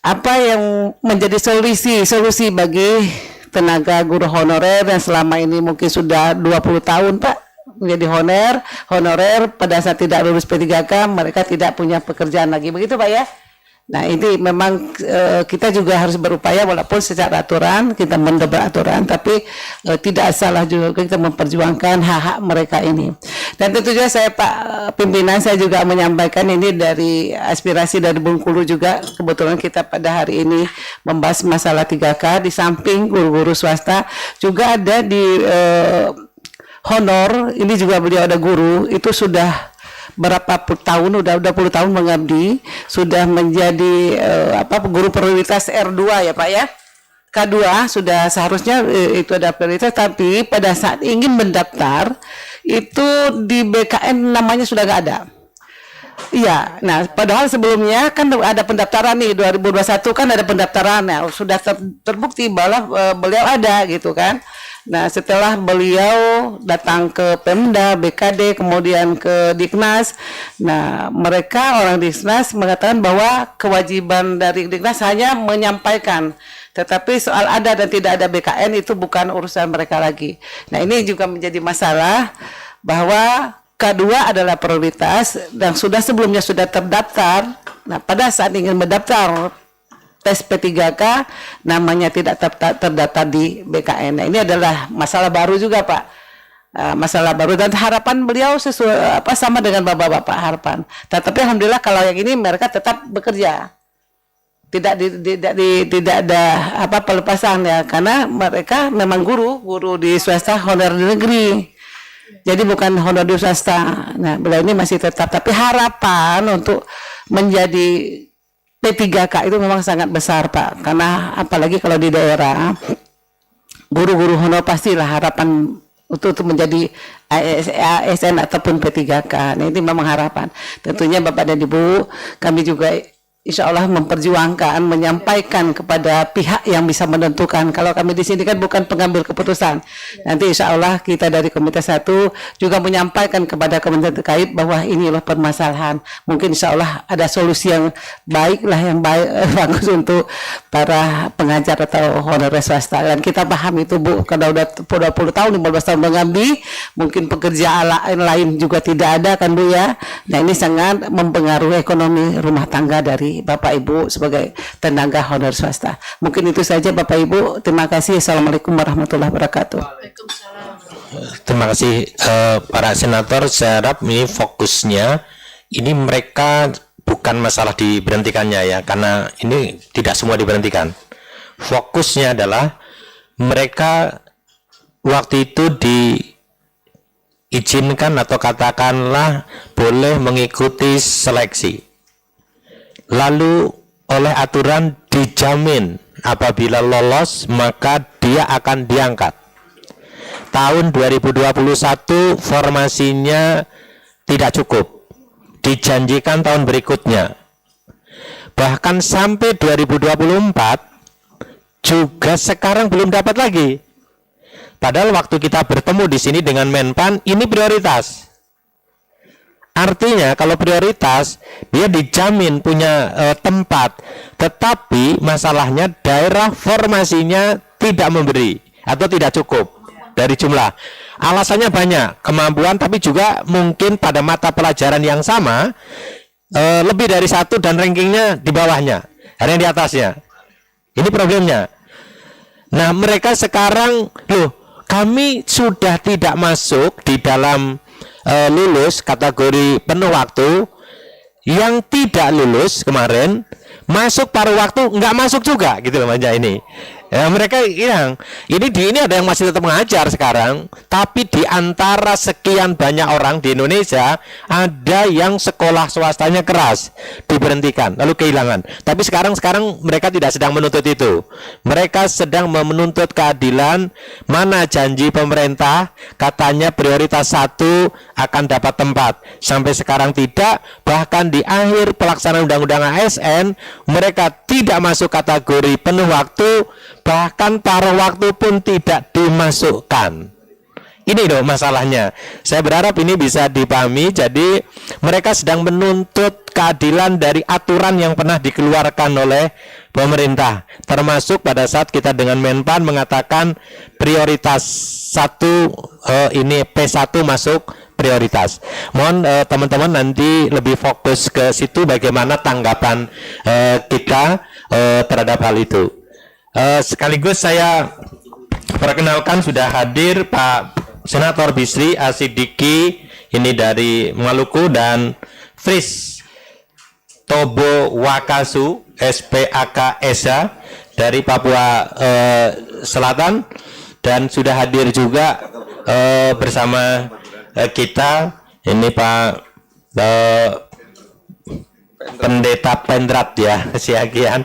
apa yang menjadi solusi bagi tenaga guru honorer yang selama ini mungkin sudah 20 tahun Pak menjadi honorer pada saat tidak lulus P3K mereka tidak punya pekerjaan lagi, begitu Pak ya. Nah ini memang kita juga harus berupaya walaupun secara aturan kita mendebat aturan, tapi tidak salah juga kita memperjuangkan hak-hak mereka ini. Dan tentunya saya Pak Pimpinan, saya juga menyampaikan ini dari aspirasi dari Bengkulu juga. Kebetulan kita pada hari ini membahas masalah 3K, di samping guru-guru swasta juga ada di honor, ini juga beliau ada guru, itu sudah berapa puluh tahun, udah 20 tahun mengabdi, sudah menjadi guru prioritas R2 ya Pak ya. K2 sudah seharusnya itu ada prioritas, tapi pada saat ingin mendaftar itu di BKN namanya sudah nggak ada. Iya, nah padahal sebelumnya kan ada pendaftaran nih 2021 kan ada pendaftaran, nah, sudah terbukti bahwa beliau ada gitu kan. Nah setelah beliau datang ke Pemda, BKD, kemudian ke Diknas, nah mereka orang Diknas mengatakan bahwa kewajiban dari Diknas hanya menyampaikan, tetapi soal ada dan tidak ada BKN itu bukan urusan mereka lagi. Nah ini juga menjadi masalah bahwa K2 adalah prioritas dan sebelumnya sudah terdaftar. Nah pada saat ingin mendaftar tes P3K namanya tidak terdaftar di BKN. Nah, ini adalah masalah baru juga Pak, masalah baru dan harapan beliau sesuai sama dengan bapak-bapak harapan. Tetapi alhamdulillah kalau yang ini mereka tetap bekerja, tidak ada pelepasan ya, karena mereka memang guru di swasta honorer di negeri. Jadi bukan honor di swasta. Nah beliau ini masih tetap, tapi harapan untuk menjadi P3K itu memang sangat besar Pak, karena apalagi kalau di daerah guru-guru honor pastilah harapan untuk menjadi ASN ataupun P3K. Nah ini memang harapan. Tentunya Bapak dan Ibu, kami juga insya Allah memperjuangkan, menyampaikan kepada pihak yang bisa menentukan. Kalau kami di sini kan bukan pengambil keputusan. Nanti insya Allah kita dari Komite 1 juga menyampaikan kepada kementerian terkait bahwa inilah permasalahan. Mungkin insya Allah ada solusi yang baik lah, yang baik bagus untuk para pengajar atau honorer swasta. Dan kita paham itu Bu, karena udah 20 tahun, 15 tahun mengabdi, mungkin pekerjaan lain juga tidak ada kan Bu ya. Nah ini sangat mempengaruhi ekonomi rumah tangga dari Bapak Ibu sebagai tenaga honor swasta. Mungkin itu saja Bapak Ibu. Terima kasih. Assalamualaikum warahmatullahi wabarakatuh. Terima kasih para senator. Saya harap ini fokusnya ini mereka bukan masalah diberhentikannya ya, karena ini tidak semua diberhentikan. Fokusnya adalah mereka waktu itu diizinkan atau katakanlah boleh mengikuti seleksi. Lalu oleh aturan dijamin apabila lolos maka dia akan diangkat. Tahun 2021 formasinya tidak cukup, dijanjikan tahun berikutnya. Bahkan sampai 2024 juga sekarang belum dapat lagi. Padahal waktu kita bertemu di sini dengan Menpan, ini prioritas. Artinya kalau prioritas dia dijamin punya tempat, tetapi masalahnya daerah formasinya tidak memberi atau tidak cukup dari jumlah. Alasannya banyak, kemampuan, tapi juga mungkin pada mata pelajaran yang sama lebih dari satu dan rankingnya di bawahnya, ada yang di atasnya. Ini problemnya. Nah mereka sekarang, loh kami sudah tidak masuk di dalam lulus kategori penuh waktu, yang tidak lulus kemarin masuk paruh waktu nggak masuk juga gitu loh Manja ini. Ya, mereka yang ini ada yang masih tetap mengajar sekarang, tapi di antara sekian banyak orang di Indonesia ada yang sekolah swastanya keras diberhentikan lalu kehilangan. Tapi sekarang mereka tidak sedang menuntut itu. Mereka sedang menuntut keadilan. Mana janji pemerintah katanya prioritas 1 akan dapat tempat, sampai sekarang tidak. Bahkan di akhir pelaksanaan undang-undang ASN mereka tidak masuk kategori penuh waktu, bahkan paruh waktu pun tidak dimasukkan. Ini loh masalahnya. Saya berharap ini bisa dipahami. Jadi mereka sedang menuntut keadilan dari aturan yang pernah dikeluarkan oleh pemerintah, termasuk pada saat kita dengan Menpan mengatakan prioritas 1 ini P1 masuk prioritas. Mohon teman-teman nanti lebih fokus ke situ bagaimana tanggapan kita terhadap hal itu. Sekaligus saya perkenalkan sudah hadir Pak Senator Bisri Asidiki ini dari Maluku, dan Fris Tobo Wakasu SPAK ESA dari Papua Selatan, dan sudah hadir juga bersama kita ini Pak Pendeta Pendrat ya, Siagian.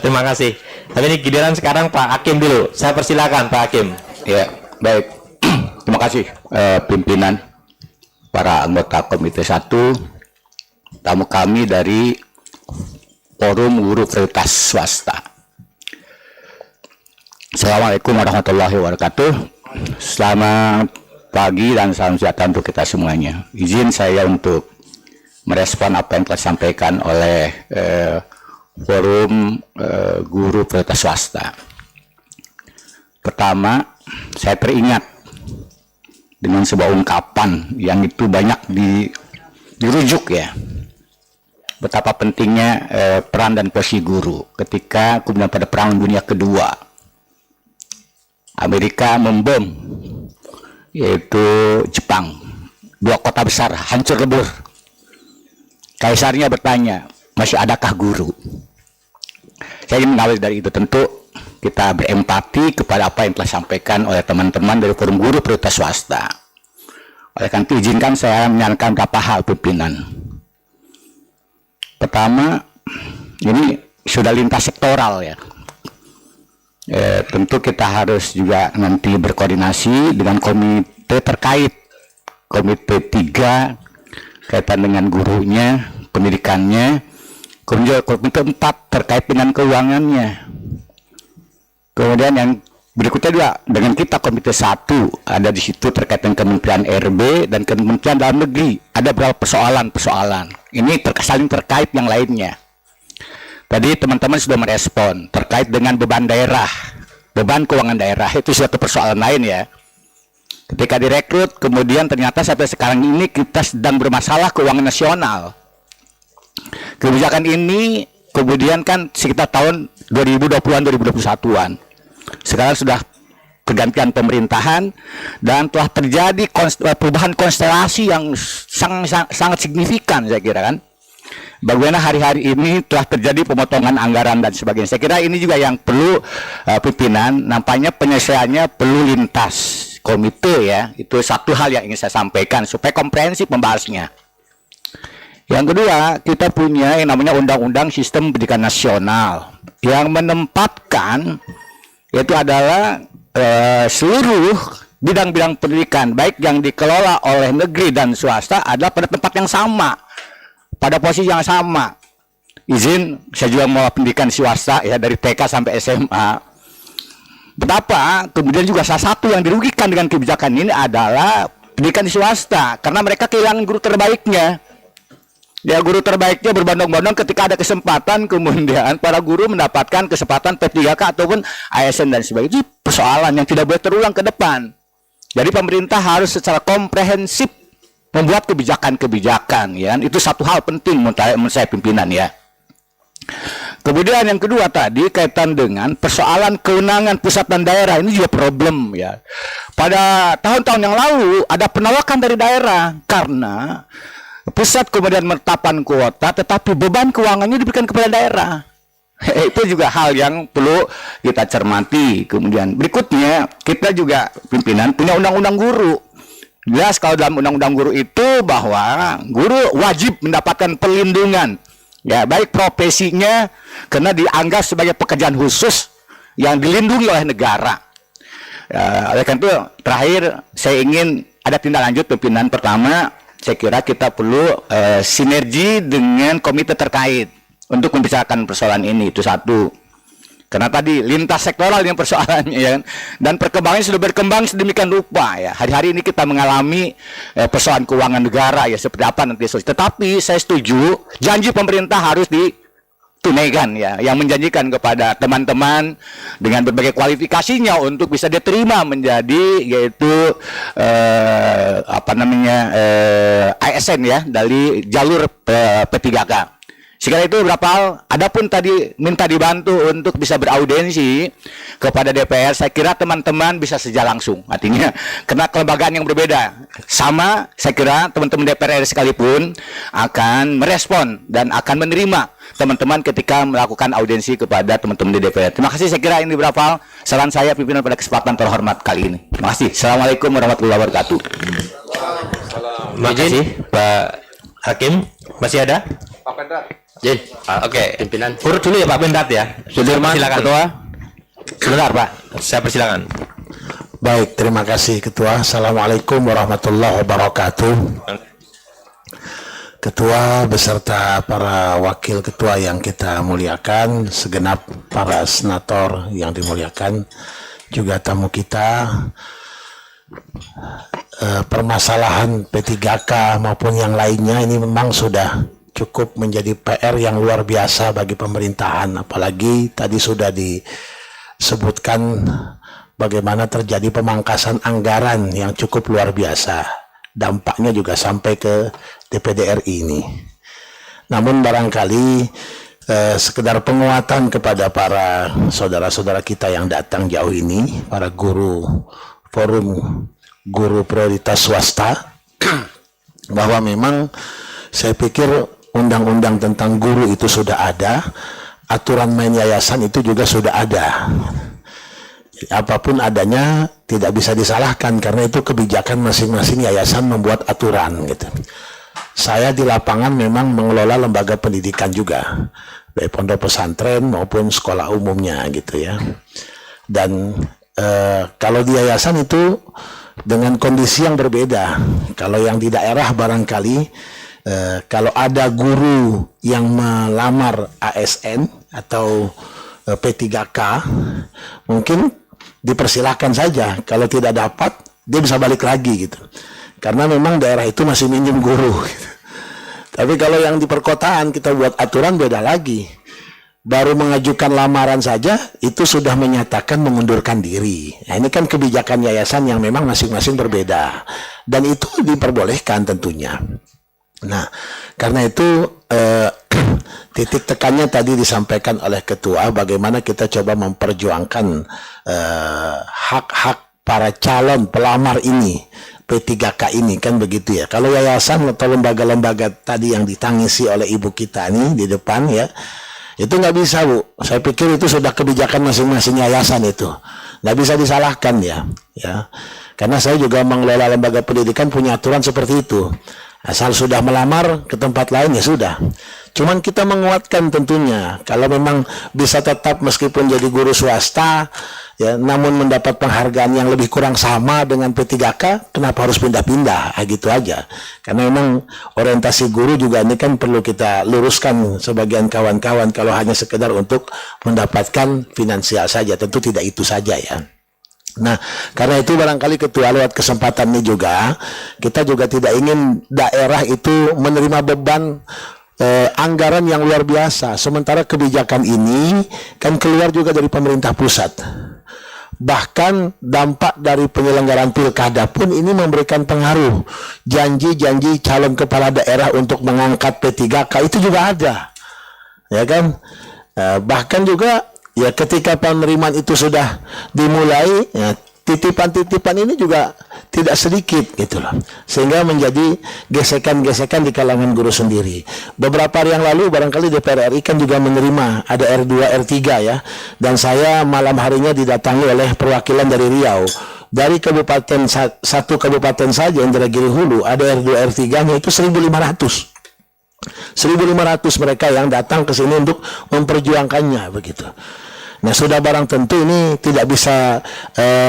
Terima kasih. Tapi ini giliran sekarang Pak Hakim dulu. Saya persilakan Pak Hakim. Ya, baik. Terima kasih pimpinan, para anggota Komite 1, tamu kami dari Forum Guru Prioritas Swasta. Assalamualaikum warahmatullahi wabarakatuh. Selamat pagi dan salam sejahtera untuk kita semuanya. Izin saya untuk merespon apa yang telah disampaikan oleh Forum Guru Prioritas Swasta. Pertama, saya teringat dengan sebuah ungkapan yang itu banyak dirujuk ya. Betapa pentingnya peran dan posisi guru ketika kemudian pada Perang Dunia Kedua Amerika membom yaitu Jepang, 2 kota besar hancur lebur. Kaisarnya bertanya, masih adakah guru? Saya ingin mengawali dari itu, tentu kita berempati kepada apa yang telah disampaikan oleh teman-teman dari Forum Guru Prioritas Swasta. Oleh karena itu izinkan saya menyarankan beberapa hal pimpinan. Pertama, ini sudah lintas sektoral ya. Tentu kita harus juga nanti berkoordinasi dengan komite terkait, Komite 3 kaitan dengan gurunya, pendidikannya, Kemudian komite 4 terkait dengan keuangannya. Kemudian yang berikutnya juga dengan kita komite 1 ada di situ terkait dengan Kementerian RB dan Kementerian Dalam Negeri. Ada beberapa persoalan-persoalan. Ini saling terkait yang lainnya. Tadi teman-teman sudah merespon terkait dengan beban daerah, beban keuangan daerah itu suatu persoalan lain ya. Ketika direkrut, kemudian ternyata sampai sekarang ini kita sedang bermasalah keuangan nasional. Kebijakan ini kemudian kan sekitar tahun 2020-an, 2021-an. Sekarang sudah pergantian pemerintahan dan telah terjadi perubahan konstelasi yang sangat signifikan saya kira kan. Bagaimana hari-hari ini telah terjadi pemotongan anggaran dan sebagainya. Saya kira ini juga yang perlu pimpinan, nampaknya penyelesaiannya perlu lintas komite ya. Itu satu hal yang ingin saya sampaikan supaya komprehensif membahasnya. Yang kedua, kita punya yang namanya Undang-Undang Sistem Pendidikan Nasional yang menempatkan itu adalah seluruh bidang-bidang pendidikan baik yang dikelola oleh negeri dan swasta adalah pada tempat yang sama, pada posisi yang sama. Izin, saya juga mau pendidikan swasta ya dari TK sampai SMA. Betapa kemudian juga salah satu yang dirugikan dengan kebijakan ini adalah pendidikan di swasta karena mereka kehilangan guru terbaiknya. Ya, guru terbaiknya berbondong-bondong ketika ada kesempatan kemudian para guru mendapatkan kesempatan P3K ataupun ASN dan sebagainya. Itu persoalan yang tidak boleh terulang ke depan. Jadi pemerintah harus secara komprehensif membuat kebijakan-kebijakan ya. Itu satu hal penting menurut saya pimpinan ya. Kemudian yang kedua tadi kaitan dengan persoalan kewenangan pusat dan daerah, ini juga problem ya. Pada tahun-tahun yang lalu ada penolakan dari daerah karena pusat kemudian menetapkan kuota, tetapi beban keuangannya diberikan kepada daerah. Itu juga hal yang perlu kita cermati. Kemudian berikutnya, kita juga pimpinan punya undang-undang guru. Jelas kalau dalam undang-undang guru itu bahwa guru wajib mendapatkan perlindungan. Ya, baik profesinya karena dianggap sebagai pekerjaan khusus yang dilindungi oleh negara. Oleh karena itu, terakhir saya ingin ada tindak lanjut pimpinan. Pertama, saya kira kita perlu sinergi dengan komite terkait untuk membicarakan persoalan ini, itu satu. Karena tadi lintas sektoral yang persoalannya ya, dan perkembangannya sudah berkembang sedemikian rupa ya. Hari-hari ini kita mengalami persoalan keuangan negara ya seperti apa nanti. Tetapi saya setuju janji pemerintah harus ditunaikan ya, yang menjanjikan kepada teman-teman dengan berbagai kualifikasinya untuk bisa diterima menjadi yaitu ASN ya dari jalur P3K. Sekali itu berapa hal, adapun tadi minta dibantu untuk bisa beraudensi kepada DPR, saya kira teman-teman bisa saja langsung, artinya karena kelembagaan yang berbeda. Sama, saya kira teman-teman DPR sekalipun akan merespon dan akan menerima teman-teman ketika melakukan audensi kepada teman-teman di DPR. Terima kasih, saya kira ini beberapa hal saran saya pimpinan pada kesempatan terhormat kali ini. Terima kasih. Assalamualaikum warahmatullahi wabarakatuh. Terima kasih Pak Hakim. Masih ada? Pak Pendrat. Jin, oke. Pimpinan. Urut dulu ya Pak Pendrat ya. Sudirman, silakan. Ketua. Sebentar Pak, saya persilakan. Baik, terima kasih Ketua. Assalamualaikum warahmatullahi wabarakatuh. Ketua beserta para wakil ketua yang kita muliakan, segenap para senator yang dimuliakan, juga tamu kita. Permasalahan P3K maupun yang lainnya ini memang sudah cukup menjadi PR yang luar biasa bagi pemerintahan, apalagi tadi sudah disebutkan bagaimana terjadi pemangkasan anggaran yang cukup luar biasa, dampaknya juga sampai ke DPD RI ini. Namun barangkali sekedar penguatan kepada para saudara-saudara kita yang datang jauh ini, para guru forum guru prioritas swasta, bahwa memang saya pikir undang-undang tentang guru itu sudah ada, aturan main yayasan itu juga sudah ada. Jadi, apapun adanya tidak bisa disalahkan karena itu kebijakan masing-masing yayasan membuat aturan gitu. Saya di lapangan memang mengelola lembaga pendidikan juga, baik pondok pesantren maupun sekolah umumnya gitu ya. Dan kalau di yayasan itu dengan kondisi yang berbeda. Kalau yang di daerah barangkali kalau ada guru yang melamar ASN atau P3K, mungkin dipersilahkan saja. Kalau tidak dapat, dia bisa balik lagi gitu. Karena memang daerah itu masih minjem guru. Gitu. Tapi kalau yang di perkotaan kita buat aturan beda lagi. Baru mengajukan lamaran saja itu sudah menyatakan mengundurkan diri. Nah, ini kan kebijakan yayasan yang memang masing-masing berbeda. Dan itu diperbolehkan tentunya. Nah, karena itu titik tekannya tadi disampaikan oleh ketua bagaimana kita coba memperjuangkan hak-hak para calon pelamar ini, P3K ini, kan begitu ya. Kalau yayasan atau lembaga-lembaga tadi yang ditangisi oleh ibu kita nih di depan ya, itu nggak bisa, Bu. Saya pikir itu sudah kebijakan masing-masing yayasan itu. Nggak bisa disalahkan ya. Karena saya juga mengelola lembaga pendidikan punya aturan seperti itu. Asal sudah melamar ke tempat lain ya sudah. Cuman kita menguatkan tentunya kalau memang bisa tetap meskipun jadi guru swasta ya, namun mendapat penghargaan yang lebih kurang sama dengan P3K, kenapa harus pindah-pindah? Gitu aja. Karena memang orientasi guru juga ini kan perlu kita luruskan sebagian kawan-kawan, kalau hanya sekedar untuk mendapatkan finansial saja, tentu tidak itu saja ya. Nah, karena itu barangkali ketua lewat kesempatan ini juga, kita juga tidak ingin daerah itu menerima beban anggaran yang luar biasa. Sementara kebijakan ini kan keluar juga dari pemerintah pusat. Bahkan dampak dari penyelenggaraan pilkada pun ini memberikan pengaruh. Janji-janji calon kepala daerah untuk mengangkat P3K itu juga ada. Ya kan? Bahkan juga ya ketika penerimaan itu sudah dimulai, ya, titipan-titipan ini juga tidak sedikit gitu loh. Sehingga menjadi gesekan-gesekan di kalangan guru sendiri. Beberapa hari yang lalu barangkali DPR RI kan juga menerima ada R2, R3 ya. Dan saya malam harinya didatangi oleh perwakilan dari Riau. Dari kabupaten, satu kabupaten saja Indragiri Hulu ada R2, R3-nya itu 1.500. 1.500 mereka yang datang ke sini untuk memperjuangkannya begitu. Nah, sudah barang tentu ini tidak bisa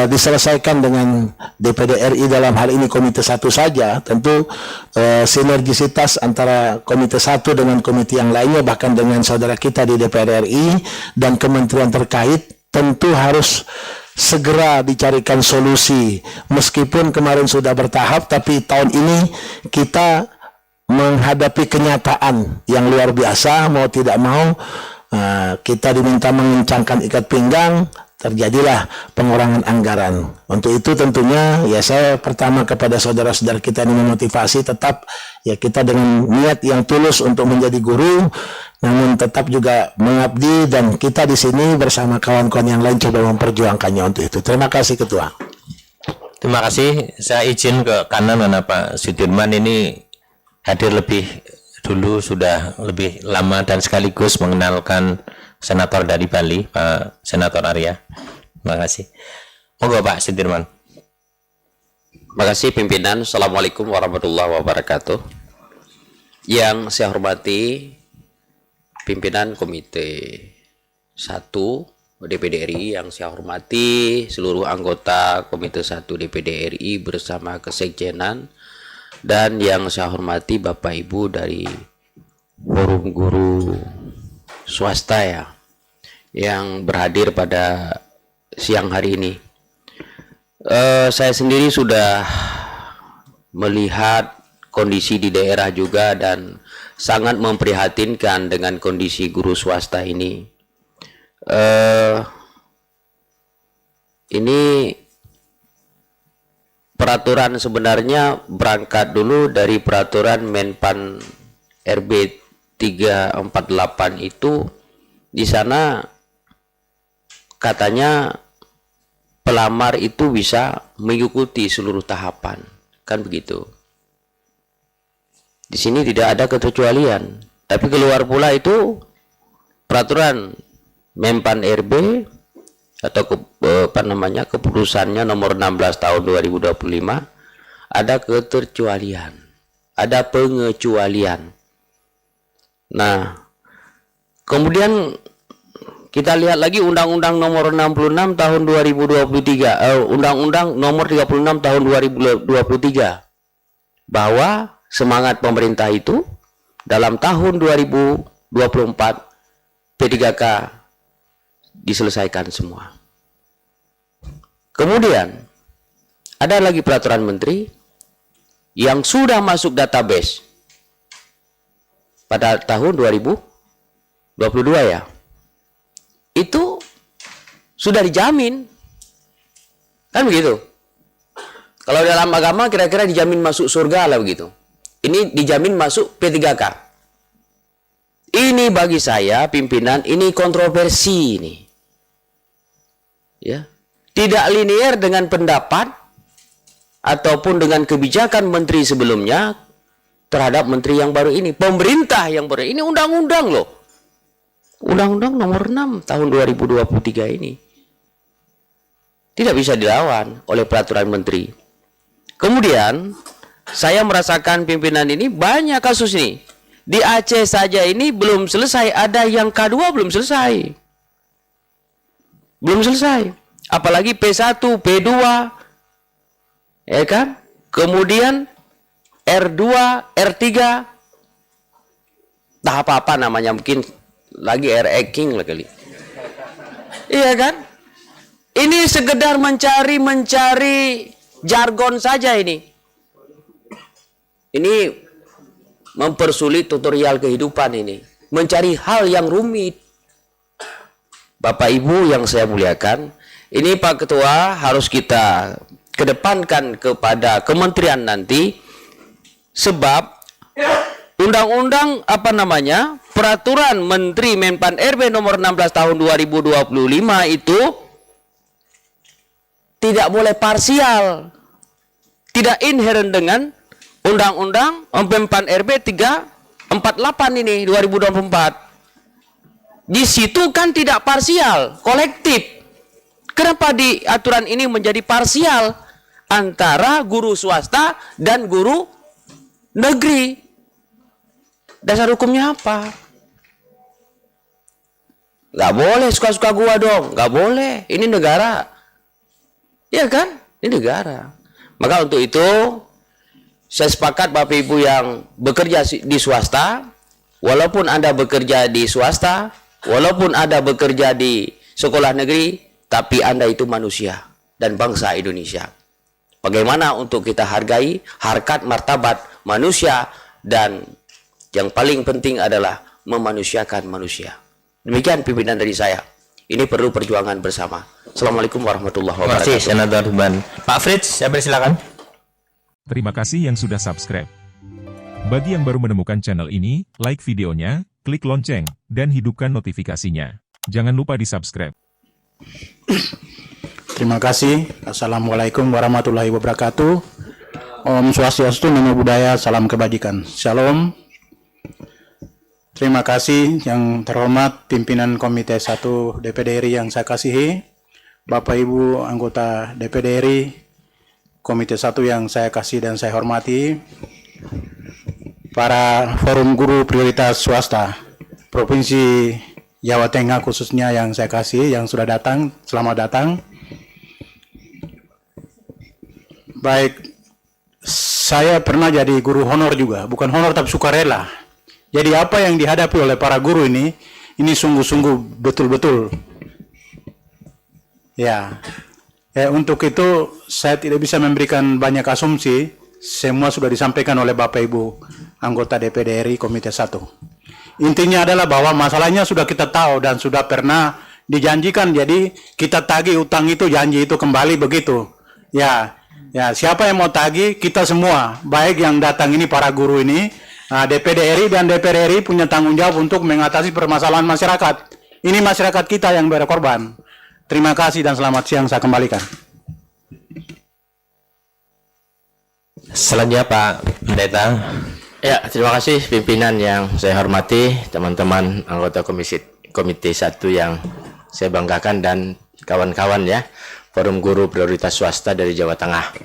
diselesaikan dengan DPD RI dalam hal ini Komite 1 saja. Tentu sinergisitas antara Komite 1 dengan komite yang lainnya, bahkan dengan saudara kita di DPR RI dan kementerian terkait, tentu harus segera dicarikan solusi. Meskipun kemarin sudah bertahap, tapi tahun ini kita menghadapi kenyataan yang luar biasa, mau tidak mau kita diminta mengencangkan ikat pinggang, terjadilah pengurangan anggaran. Untuk itu tentunya ya saya pertama kepada saudara-saudara kita ini memotivasi tetap ya kita dengan niat yang tulus untuk menjadi guru, namun tetap juga mengabdi, dan kita di sini bersama kawan-kawan yang lain coba memperjuangkannya untuk itu. Terima kasih Ketua. Terima kasih. Saya izin ke kanan karena Pak Sudirman ini hadir lebih dulu, sudah lebih lama dan sekaligus mengenalkan senator dari Bali, Pak Senator Arya. Terima kasih. Monggo Pak Sudirman. Terima kasih pimpinan. Assalamualaikum warahmatullahi wabarakatuh. Yang saya hormati pimpinan Komite 1 DPD RI, yang saya hormati seluruh anggota Komite 1 DPD RI bersama Kesekjenan, dan yang saya hormati Bapak Ibu dari Forum Guru Swasta ya, yang berhadir pada siang hari ini. Saya sendiri sudah melihat kondisi di daerah juga dan sangat memprihatinkan dengan kondisi guru swasta ini. Ini peraturan sebenarnya berangkat dulu dari peraturan Menpan RB 348 itu. Di sana katanya pelamar itu bisa mengikuti seluruh tahapan, kan begitu. Di sini tidak ada keterkecualian, tapi keluar pula itu peraturan Menpan RB atau keputusannya nomor 16 tahun 2025, ada keterkecualian, ada pengecualian. Nah, kemudian kita lihat lagi Undang-Undang nomor 66 tahun 2023, Undang-Undang nomor 36 tahun 2023, bahwa semangat pemerintah itu dalam tahun 2024 P3K diselesaikan semua. Kemudian ada lagi peraturan menteri yang sudah masuk database pada tahun 2022 ya. Itu sudah dijamin. Kan begitu. Kalau dalam agama kira-kira dijamin masuk surga lah begitu. Ini dijamin masuk P3K. Ini bagi saya pimpinan ini kontroversi ini. Ya. Tidak linear dengan pendapat ataupun dengan kebijakan menteri sebelumnya terhadap menteri yang baru ini. Pemerintah yang baru ini undang-undang loh. Undang-undang nomor 6 tahun 2023 ini. Tidak bisa dilawan oleh peraturan menteri. Kemudian, saya merasakan pimpinan ini banyak kasus ini. Di Aceh saja ini belum selesai, ada yang K2 belum selesai. Belum selesai. Apalagi P1, P2, ya kan? Kemudian R2, R3, tahap apa namanya, mungkin lagi R-King lah kali. Iya kan? Ini sekedar mencari jargon saja ini. Ini mempersulit tutorial kehidupan ini. Mencari hal yang rumit. Bapak Ibu yang saya muliakan, ini Pak Ketua harus kita kedepankan kepada kementerian nanti, sebab undang-undang peraturan Menteri Menpan RB nomor 16 tahun 2025 itu tidak boleh parsial, tidak inherent dengan undang-undang Menpan RB 348 ini 2024. Di situ kan tidak parsial, kolektif. Kenapa di aturan ini menjadi parsial antara guru swasta dan guru negeri? Dasar hukumnya apa? Gak boleh suka-suka gua dong, gak boleh. Ini negara. Iya kan? Ini negara. Maka untuk itu, saya sepakat Bapak Ibu yang bekerja di swasta, walaupun Anda bekerja di swasta, walaupun Anda bekerja di sekolah negeri, tapi Anda itu manusia dan bangsa Indonesia. Bagaimana untuk kita hargai harkat martabat manusia, dan yang paling penting adalah memanusiakan manusia. Demikian pimpinan dari saya. Ini perlu perjuangan bersama. Assalamualaikum warahmatullahi wabarakatuh. Terima kasih, Senator Ruban. Pak Fritz, saya persilakan. Terima kasih yang sudah subscribe. Bagi yang baru menemukan channel ini, like videonya, klik lonceng, dan hidupkan notifikasinya. Jangan lupa di-subscribe. Terima kasih. Assalamualaikum warahmatullahi wabarakatuh. Om Swastiastu, Namo Buddhaya, salam kebajikan. Shalom. Terima kasih yang terhormat pimpinan Komite 1 DPD RI yang saya kasihi, Bapak Ibu anggota DPD RI, Komite 1 yang saya kasih dan saya hormati, para forum guru prioritas swasta Provinsi Jawa Tengah khususnya yang saya kasih, yang sudah datang, selamat datang. Baik, saya pernah jadi guru honor juga, bukan honor tapi sukarela. Jadi apa yang dihadapi oleh para guru ini sungguh-sungguh betul-betul. Ya, untuk itu saya tidak bisa memberikan banyak asumsi, semua sudah disampaikan oleh Bapak Ibu anggota DPD RI Komite 1. Intinya adalah bahwa masalahnya sudah kita tahu dan sudah pernah dijanjikan, jadi kita tagih utang itu, janji itu kembali begitu. Ya, siapa yang mau tagih, kita semua, baik yang datang ini para guru ini, DPD RI dan DPR RI punya tanggung jawab untuk mengatasi permasalahan masyarakat. Ini masyarakat kita yang berkorban. Terima kasih dan selamat siang, saya kembalikan. Selanjutnya Pak Pendeta. Ya, terima kasih pimpinan yang saya hormati, teman-teman anggota Komite 1 yang saya banggakan, dan kawan-kawan ya, Forum Guru Prioritas Swasta dari Jawa Tengah.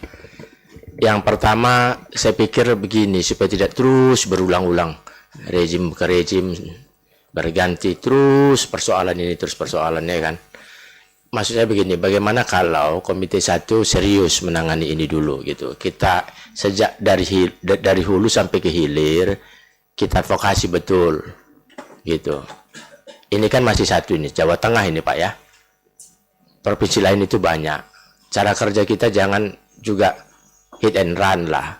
Yang pertama, saya pikir begini, supaya tidak terus berulang-ulang, rejim ke rejim berganti, terus persoalan ini, terus persoalannya kan. maksud saya begini, bagaimana kalau Komite 1 serius menangani ini dulu gitu. Kita sejak dari hulu sampai ke hilir kita advokasi betul gitu. Ini kan masih satu ini, Jawa Tengah ini Pak ya. Provinsi lain itu banyak. Cara kerja kita jangan juga hit and run lah.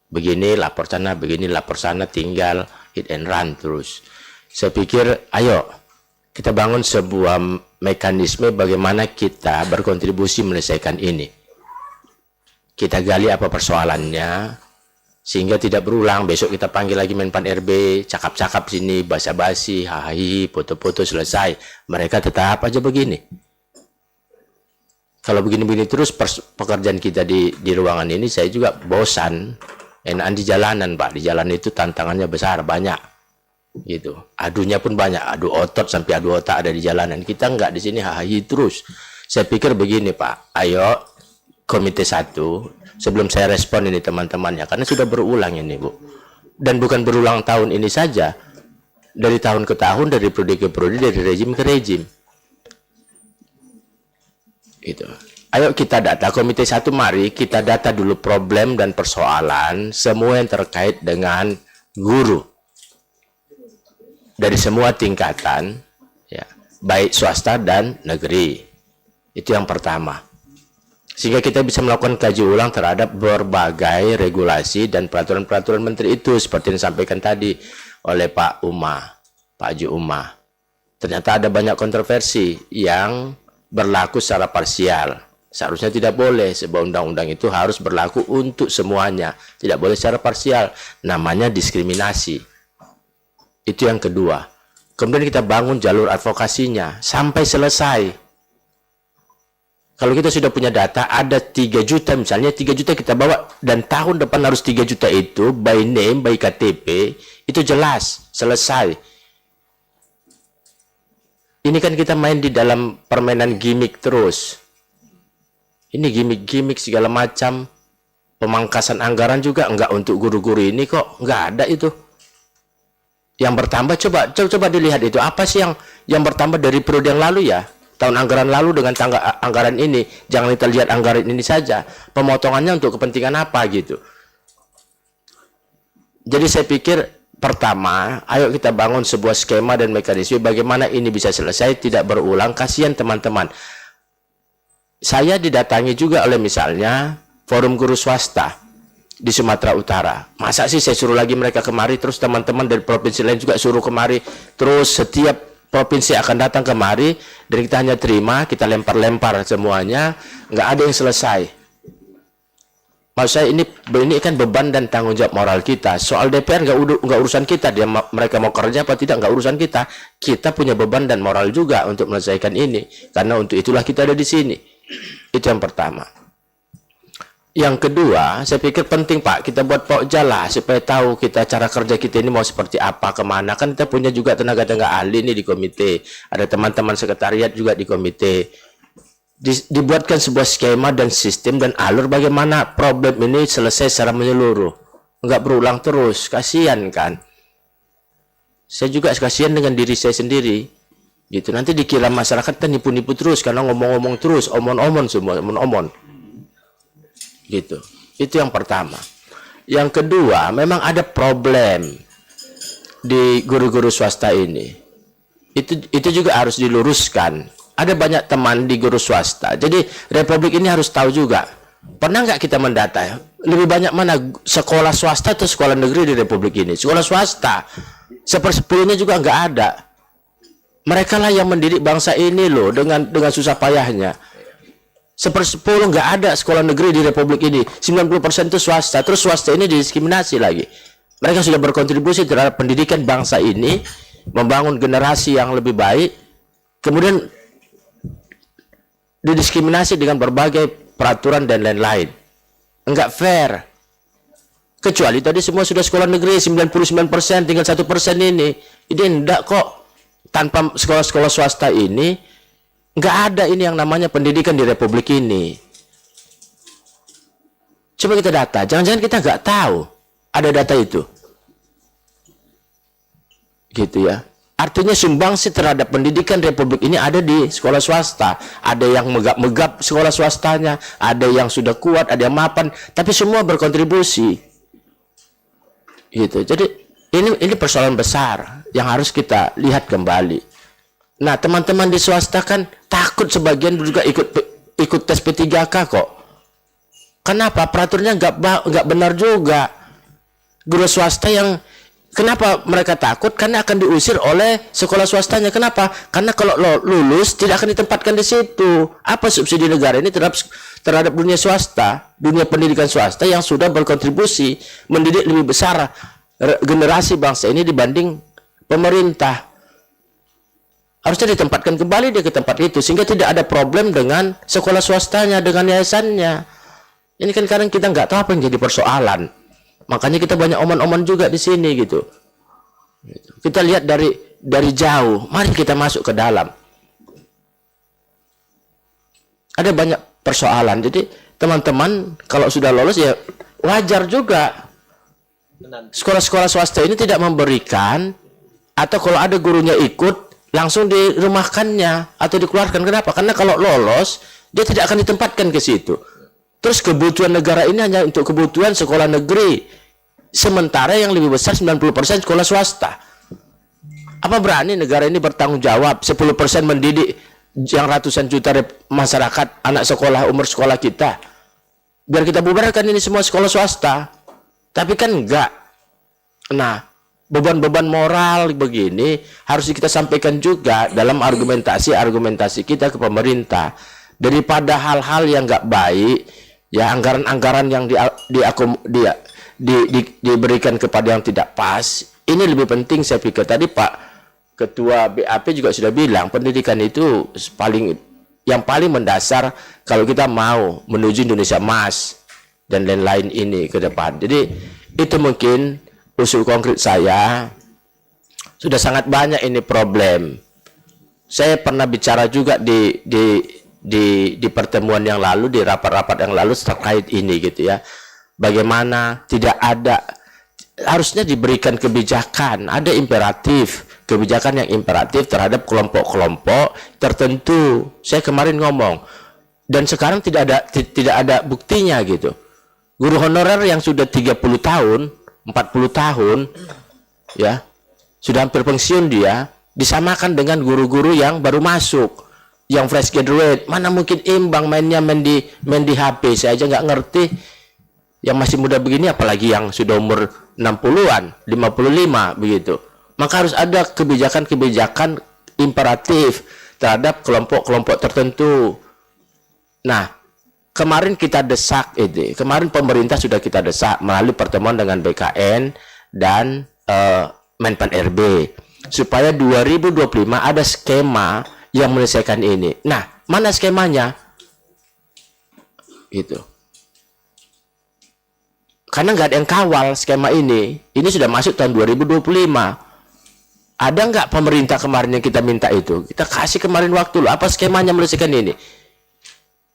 Begini lapor sana, begini lapor sana, tinggal hit and run terus. Saya pikir ayo kita bangun sebuah mekanisme bagaimana kita berkontribusi menyelesaikan ini. Kita gali apa persoalannya, sehingga tidak berulang. Besok kita panggil lagi Menpan RB, cakap-cakap sini, basa-basi, hahaha, foto-foto, selesai. Mereka tetap aja begini. Kalau begini-begini terus pekerjaan kita di ruangan ini, saya juga bosan. Enakan di jalanan Pak, di jalan itu tantangannya besar, banyak. Gitu. Adunya pun banyak, adu otot sampai adu otak ada di jalanan. Kita enggak di sini hahaha terus. Saya pikir begini Pak, ayo Komite 1, sebelum saya respon ini teman-temannya, karena sudah berulang ini Bu, dan bukan berulang tahun ini saja, dari tahun ke tahun, dari prodi ke prodi, dari rejim ke rejim gitu. Ayo kita data, Komite 1 mari kita data dulu problem dan persoalan semua yang terkait dengan guru dari semua tingkatan ya, baik swasta dan negeri. Itu yang pertama. Sehingga kita bisa melakukan kaji ulang terhadap berbagai regulasi dan peraturan-peraturan menteri itu, seperti yang disampaikan tadi oleh Pak Haji Umar. Ternyata ada banyak kontroversi yang berlaku secara parsial. Seharusnya tidak boleh, sebuah undang-undang itu harus berlaku untuk semuanya, tidak boleh secara parsial. Namanya diskriminasi. Itu yang kedua. Kemudian kita bangun jalur advokasinya sampai selesai. Kalau kita sudah punya data, ada 3 juta misalnya, 3 juta kita bawa, dan tahun depan harus 3 juta itu, by name, by KTP, itu jelas, selesai. Ini kan kita main di dalam permainan gimmick terus. Ini gimmick-gimmick segala macam, pemangkasan anggaran juga enggak untuk guru-guru ini kok, enggak ada itu. Yang bertambah, coba dilihat itu, apa sih yang bertambah dari periode yang lalu ya? Tahun anggaran lalu dengan anggaran ini, jangan kita lihat anggaran ini saja, pemotongannya untuk kepentingan apa gitu. Jadi saya pikir pertama, ayo kita bangun sebuah skema dan mekanisme bagaimana ini bisa selesai, tidak berulang. Kasihan teman-teman. Saya didatangi juga oleh misalnya forum guru swasta di Sumatera Utara. Masa sih saya suruh lagi mereka kemari, terus teman-teman dari provinsi lain juga suruh kemari, terus setiap provinsi akan datang kemari, dan kita hanya terima, kita lempar-lempar semuanya, nggak ada yang selesai. Maksud saya ini kan beban dan tanggung jawab moral kita. Soal DPR nggak urusan kita, mereka mau kerja apa tidak nggak urusan kita. Kita punya beban dan moral juga untuk menyelesaikan ini, karena untuk itulah kita ada di sini. Itu yang pertama. Yang kedua, saya pikir penting Pak, kita buat pokja lah supaya tahu kita cara kerja kita ini mau seperti apa, kemana. Kan kita punya juga tenaga-tenaga ahli nih di komite, ada teman-teman sekretariat juga di komite. Dibuatkan sebuah skema dan sistem dan alur bagaimana problem ini selesai secara menyeluruh, nggak berulang terus. Kasihan kan, saya juga kasihan dengan diri saya sendiri gitu. Nanti dikira masyarakat kan nipu-nipu terus karena ngomong-ngomong terus, omon-omon semua, omon-omon gitu. Itu yang pertama. Yang kedua, memang ada problem di guru-guru swasta ini. Itu juga harus diluruskan. Ada banyak teman di guru swasta. Jadi Republik ini harus tahu juga. Pernah nggak kita mendata lebih banyak mana sekolah swasta atau sekolah negeri di Republik ini? Sekolah swasta 1/10-nya juga nggak ada. Mereka lah yang mendidik bangsa ini loh dengan susah payahnya. 1/10 nggak ada sekolah negeri di Republik ini, 90% itu swasta. Terus swasta ini didiskriminasi lagi. Mereka sudah berkontribusi terhadap pendidikan bangsa ini, membangun generasi yang lebih baik, kemudian didiskriminasi dengan berbagai peraturan dan lain-lain. Enggak fair. Kecuali tadi semua sudah sekolah negeri, 99%, tinggal 1% ini. Ini enggak kok. Tanpa sekolah-sekolah swasta ini, nggak ada ini yang namanya pendidikan di Republik ini. Coba kita data, jangan-jangan kita nggak tahu ada data itu. Gitu ya. Artinya sumbangsi terhadap pendidikan Republik ini ada di sekolah swasta. Ada yang megap-megap sekolah swastanya, ada yang sudah kuat, ada yang mapan, tapi semua berkontribusi. Gitu. Jadi ini persoalan besar yang harus kita lihat kembali. Nah, teman-teman di swasta kan takut sebagian juga ikut tes P3K kok. Kenapa? Peraturannya nggak benar juga. Guru swasta yang kenapa mereka takut? Karena akan diusir oleh sekolah swastanya. Kenapa? Karena kalau lulus tidak akan ditempatkan di situ. Apa subsidi negara ini terhadap dunia swasta, dunia pendidikan swasta yang sudah berkontribusi mendidik lebih besar generasi bangsa ini dibanding pemerintah. Harusnya ditempatkan kembali dia ke tempat itu sehingga tidak ada problem dengan sekolah swastanya, dengan yayasannya. Ini kan kadang kita nggak tahu apa yang jadi persoalan. Makanya kita banyak omongan-omongan juga di sini gitu. Kita lihat dari jauh, mari kita masuk ke dalam. Ada banyak persoalan. Jadi teman-teman kalau sudah lolos ya wajar juga. Sekolah-sekolah swasta ini tidak memberikan, atau kalau ada gurunya ikut langsung dirumahkannya atau dikeluarkan. Kenapa? Karena kalau lolos dia tidak akan ditempatkan ke situ. Terus kebutuhan negara ini hanya untuk kebutuhan sekolah negeri. Sementara yang lebih besar 90% sekolah swasta. Apa berani negara ini bertanggung jawab 10% mendidik yang ratusan juta masyarakat, anak sekolah, umur sekolah kita. Biar kita bubarkan ini semua sekolah swasta. Tapi kan enggak. Nah, beban-beban moral begini harus kita sampaikan juga dalam argumentasi kita ke pemerintah. Daripada hal-hal yang enggak baik, ya anggaran-anggaran yang diberikan kepada yang tidak pas, ini lebih penting saya pikir. Tadi Pak Ketua BAP juga sudah bilang pendidikan itu yang paling mendasar kalau kita mau menuju Indonesia Emas dan lain-lain ini ke depan. Jadi itu mungkin usul konkret saya. Sudah sangat banyak ini problem. Saya pernah bicara juga di pertemuan yang lalu, di rapat-rapat yang lalu terkait ini gitu ya. Bagaimana tidak ada, harusnya diberikan kebijakan, ada imperatif, kebijakan yang imperatif terhadap kelompok-kelompok tertentu. Saya kemarin ngomong, dan sekarang tidak ada buktinya gitu. Guru honorer yang sudah 30 tahun, 40 tahun, ya, sudah hampir pensiun dia, disamakan dengan guru-guru yang baru masuk, yang fresh graduate. Mana mungkin imbang mainnya main di HP, saya aja nggak ngerti. Yang masih muda begini apalagi yang sudah umur 60-an, 55 begitu. Maka harus ada kebijakan-kebijakan imperatif terhadap kelompok-kelompok tertentu. Nah, kemarin kita desak itu. Kemarin pemerintah sudah kita desak melalui pertemuan dengan BKN dan Menpan RB supaya 2025 ada skema yang menyelesaikan ini. Nah, mana skemanya? Itu. Karena nggak ada yang kawal skema ini. Ini sudah masuk tahun 2025. Ada nggak pemerintah kemarin yang kita minta itu? Kita kasih kemarin waktu loh. Apa skemanya menyelesaikan ini?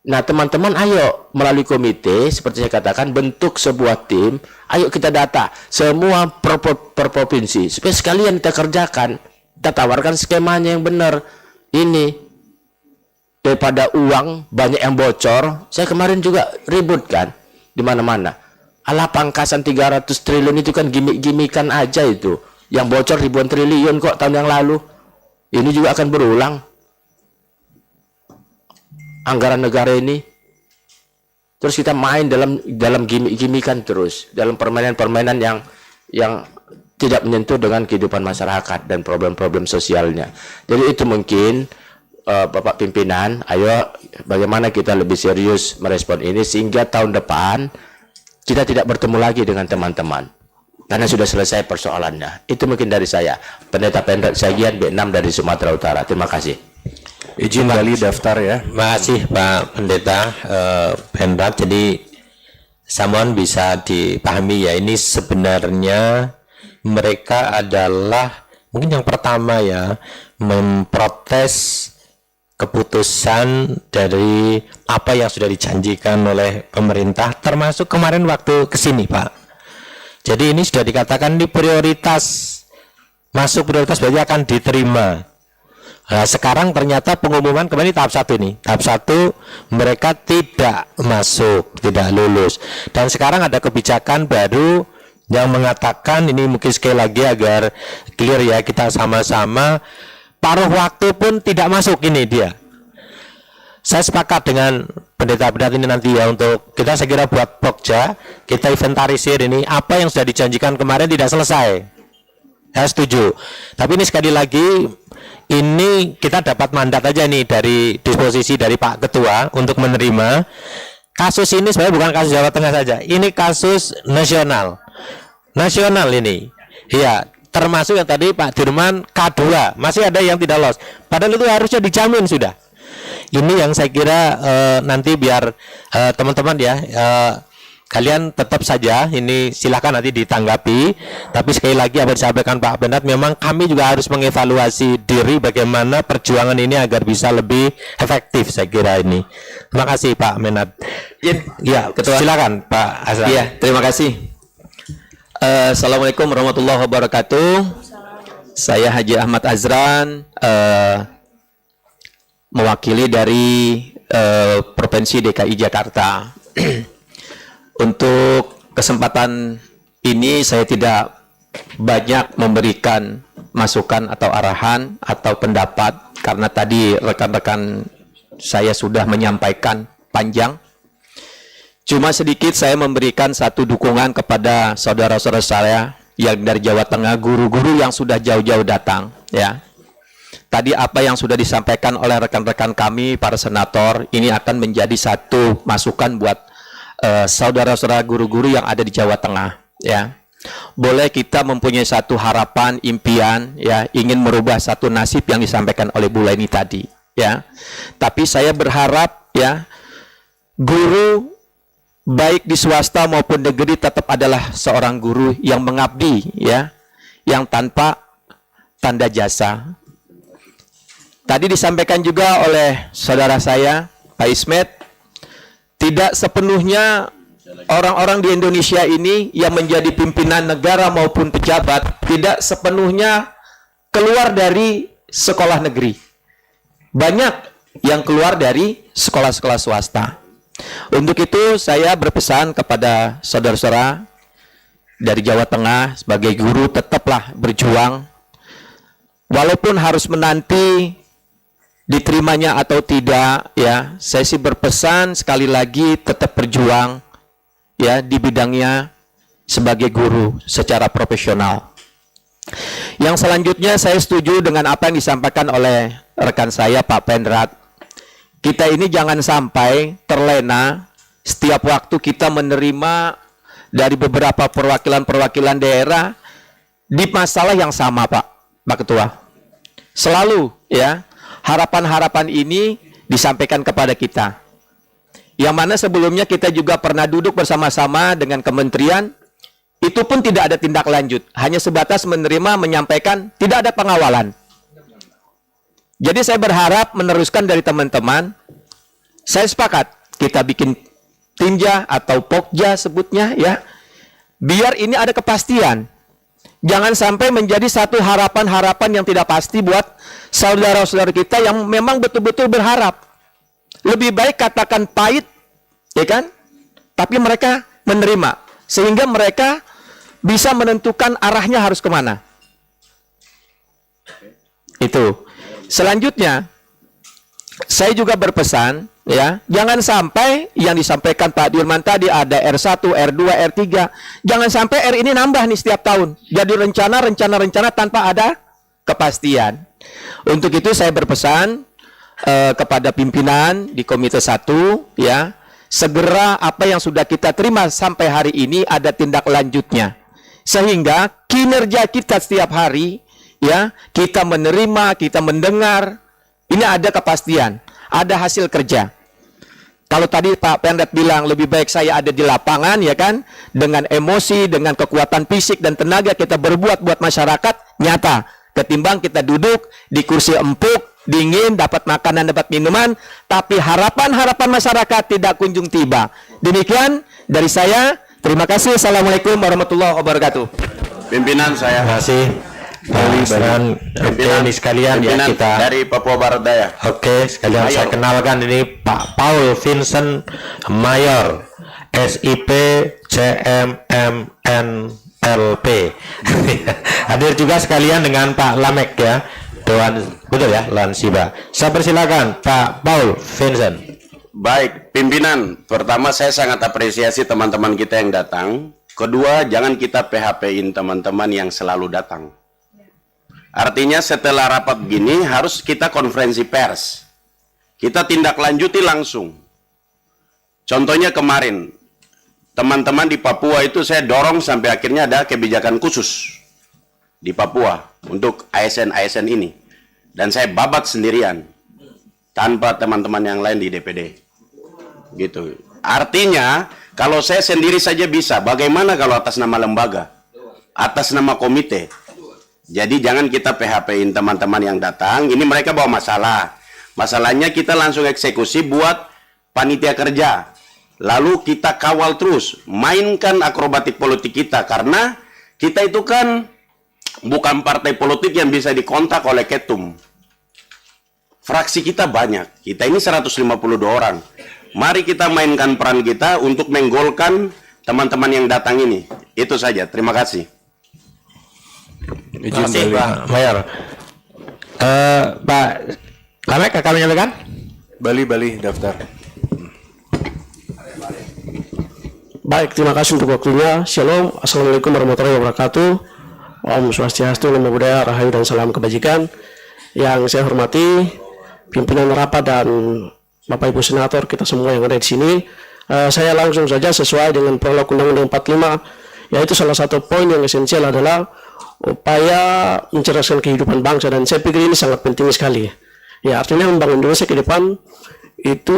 Nah, teman-teman, ayo melalui komite, seperti saya katakan, bentuk sebuah tim. Ayo kita data semua per provinsi. Supaya sekalian kita kerjakan. Kita tawarkan skemanya yang benar. Ini daripada uang banyak yang bocor. Saya kemarin juga ribut kan di mana-mana. Alah, pangkasan 300 triliun itu kan gimmick-gimmickan aja itu. Yang bocor ribuan triliun kok tahun yang lalu. Ini juga akan berulang. Anggaran negara ini. Terus kita main dalam gimmick-gimmickan terus. Dalam permainan-permainan yang tidak menyentuh dengan kehidupan masyarakat dan problem-problem sosialnya. Jadi itu mungkin Bapak Pimpinan, ayo bagaimana kita lebih serius merespon ini sehingga tahun depan kita tidak bertemu lagi dengan teman-teman karena sudah selesai persoalannya. Itu mungkin dari saya. Pendeta Pendrat Sagian B6 dari Sumatera Utara. Terima kasih. Izin kembali daftar ya. Terima kasih Pak Pendeta Pendrat. Jadi samuan bisa dipahami ya, ini sebenarnya mereka adalah mungkin yang pertama ya memprotes keputusan dari apa yang sudah dijanjikan oleh pemerintah, termasuk kemarin waktu kesini Pak. Jadi ini sudah dikatakan di prioritas masuk prioritas berarti akan diterima. Nah, sekarang ternyata pengumuman kemarin tahap 1 ini. Tahap 1 mereka tidak masuk, tidak lulus. Dan sekarang ada kebijakan baru yang mengatakan, ini mungkin sekali lagi agar clear ya, kita sama-sama, paruh waktu pun tidak masuk, ini dia. Saya sepakat dengan pendeta-pendeta ini nanti ya, untuk kita segera buat pokja, kita inventarisir ini apa yang sudah dijanjikan kemarin tidak selesai. Saya setuju. Tapi ini sekali lagi, ini kita dapat mandat aja nih dari disposisi dari Pak Ketua untuk menerima. Kasus ini sebenarnya bukan kasus Jawa Tengah saja, ini kasus nasional. Nasional ini. Iya, termasuk yang tadi Pak Dirman K2, masih ada yang tidak lolos. Padahal itu harusnya dijamin sudah. Ini yang saya kira nanti biar teman-teman ya, kalian tetap saja, ini silakan nanti ditanggapi. Tapi sekali lagi apa disampaikan Pak Benat, memang kami juga harus mengevaluasi diri bagaimana perjuangan ini agar bisa lebih efektif, saya kira ini. Terima kasih Pak Menat. Ya, Ketua. Silakan Pak Azran. Iya, terima kasih. Assalamualaikum warahmatullahi wabarakatuh. Saya Haji Ahmad Azran, mewakili dari Provinsi DKI Jakarta. Untuk kesempatan ini saya tidak banyak memberikan masukan atau arahan atau pendapat, karena tadi rekan-rekan saya sudah menyampaikan panjang. Cuma sedikit saya memberikan satu dukungan kepada saudara-saudara saya yang dari Jawa Tengah, guru-guru yang sudah jauh-jauh datang ya. Tadi apa yang sudah disampaikan oleh rekan-rekan kami para senator ini akan menjadi satu masukan buat saudara-saudara guru-guru yang ada di Jawa Tengah ya. Boleh kita mempunyai satu harapan, impian ya, ingin merubah satu nasib yang disampaikan oleh Bu Leni tadi ya. Tapi saya berharap ya, guru baik di swasta maupun negeri tetap adalah seorang guru yang mengabdi ya, yang tanpa tanda jasa. Tadi disampaikan juga oleh saudara saya, Pak Ismet, tidak sepenuhnya orang-orang di Indonesia ini yang menjadi pimpinan negara maupun pejabat, tidak sepenuhnya keluar dari sekolah negeri. Banyak yang keluar dari sekolah-sekolah swasta. Untuk itu saya berpesan kepada saudara-saudara dari Jawa Tengah, sebagai guru tetaplah berjuang, walaupun harus menanti diterimanya atau tidak ya. Saya sih berpesan sekali lagi, tetap berjuang ya di bidangnya sebagai guru secara profesional. Yang selanjutnya saya setuju dengan apa yang disampaikan oleh rekan saya Pak Pendrat. Kita ini jangan sampai terlena setiap waktu kita menerima dari beberapa perwakilan-perwakilan daerah di masalah yang sama Pak Ketua. Selalu ya, harapan-harapan ini disampaikan kepada kita. Yang mana sebelumnya kita juga pernah duduk bersama-sama dengan kementerian, itu pun tidak ada tindak lanjut. Hanya sebatas menerima, menyampaikan, tidak ada pengawalan. Jadi saya berharap meneruskan dari teman-teman, saya sepakat kita bikin tinja atau pokja sebutnya ya, biar ini ada kepastian. Jangan sampai menjadi satu harapan-harapan yang tidak pasti buat saudara-saudara kita yang memang betul-betul berharap. Lebih baik katakan pahit, ya kan? Tapi mereka menerima, sehingga mereka bisa menentukan arahnya harus kemana. Itu. Selanjutnya, saya juga berpesan, ya, jangan sampai yang disampaikan Pak Dirman tadi ada R1, R2, R3, jangan sampai R ini nambah nih setiap tahun. Jadi rencana tanpa ada kepastian. Untuk itu saya berpesan kepada pimpinan di Komite 1, ya, segera apa yang sudah kita terima sampai hari ini ada tindak lanjutnya. Sehingga kinerja kita setiap hari, ya, kita menerima, kita mendengar, ini ada kepastian, ada hasil kerja. Kalau tadi Pak Pendrat bilang lebih baik saya ada di lapangan, ya kan, dengan emosi, dengan kekuatan fisik dan tenaga kita berbuat buat masyarakat nyata, ketimbang kita duduk di kursi empuk, dingin, dapat makanan, dapat minuman, tapi harapan-harapan masyarakat tidak kunjung tiba. Demikian dari saya, terima kasih. Assalamualaikum warahmatullahi wabarakatuh. Pimpinan saya. Terima kasih. Dan ini sekalian ya kita dari Papua Barat Daya. Oke, sekalian saya kenalkan ini Pak Paul Vincent Mayor, SIP CMMNLP. Hadir juga sekalian dengan Pak Lamek ya, Dewan, betul ya, Lansiba. Saya persilakan Pak Paul Vincent. Baik, pimpinan. Pertama, saya sangat apresiasi teman-teman kita yang datang. Kedua, jangan kita PHP-in teman-teman yang selalu datang. Artinya setelah rapat begini harus kita konferensi pers. Kita tindak lanjuti langsung. Contohnya kemarin, teman-teman di Papua itu saya dorong sampai akhirnya ada kebijakan khusus di Papua untuk ASN-ASN ini. Dan saya babat sendirian, tanpa teman-teman yang lain di DPD. Gitu. Artinya, kalau saya sendiri saja bisa, bagaimana kalau atas nama lembaga, atas nama komite? Jadi jangan kita PHP-in teman-teman yang datang, ini mereka bawa masalah. Masalahnya kita langsung eksekusi buat panitia kerja. Lalu kita kawal terus, mainkan akrobatik politik kita, karena kita itu kan bukan partai politik yang bisa dikontak oleh ketum. Fraksi kita banyak, kita ini 152 orang. Mari kita mainkan peran kita untuk menggolkan teman-teman yang datang ini. Itu saja, terima kasih. Terima kasih Pak Mayor. Pak Lamek, kami nyalakan? Bali daftar. Baik, terima kasih untuk waktunya. Shalom, Assalamualaikum warahmatullahi wabarakatuh. Om Swastiastu, Namo Buddhaya, Rahayu dan salam kebajikan. Yang saya hormati pimpinan rapat dan Bapak Ibu Senator, kita semua yang ada di sini. Saya langsung saja sesuai dengan prolog Undang-Undang 45, yaitu salah satu poin yang esensial adalah upaya mencerdaskan kehidupan bangsa, dan saya pikir ini sangat penting sekali. Ya, artinya membangun Indonesia ke depan itu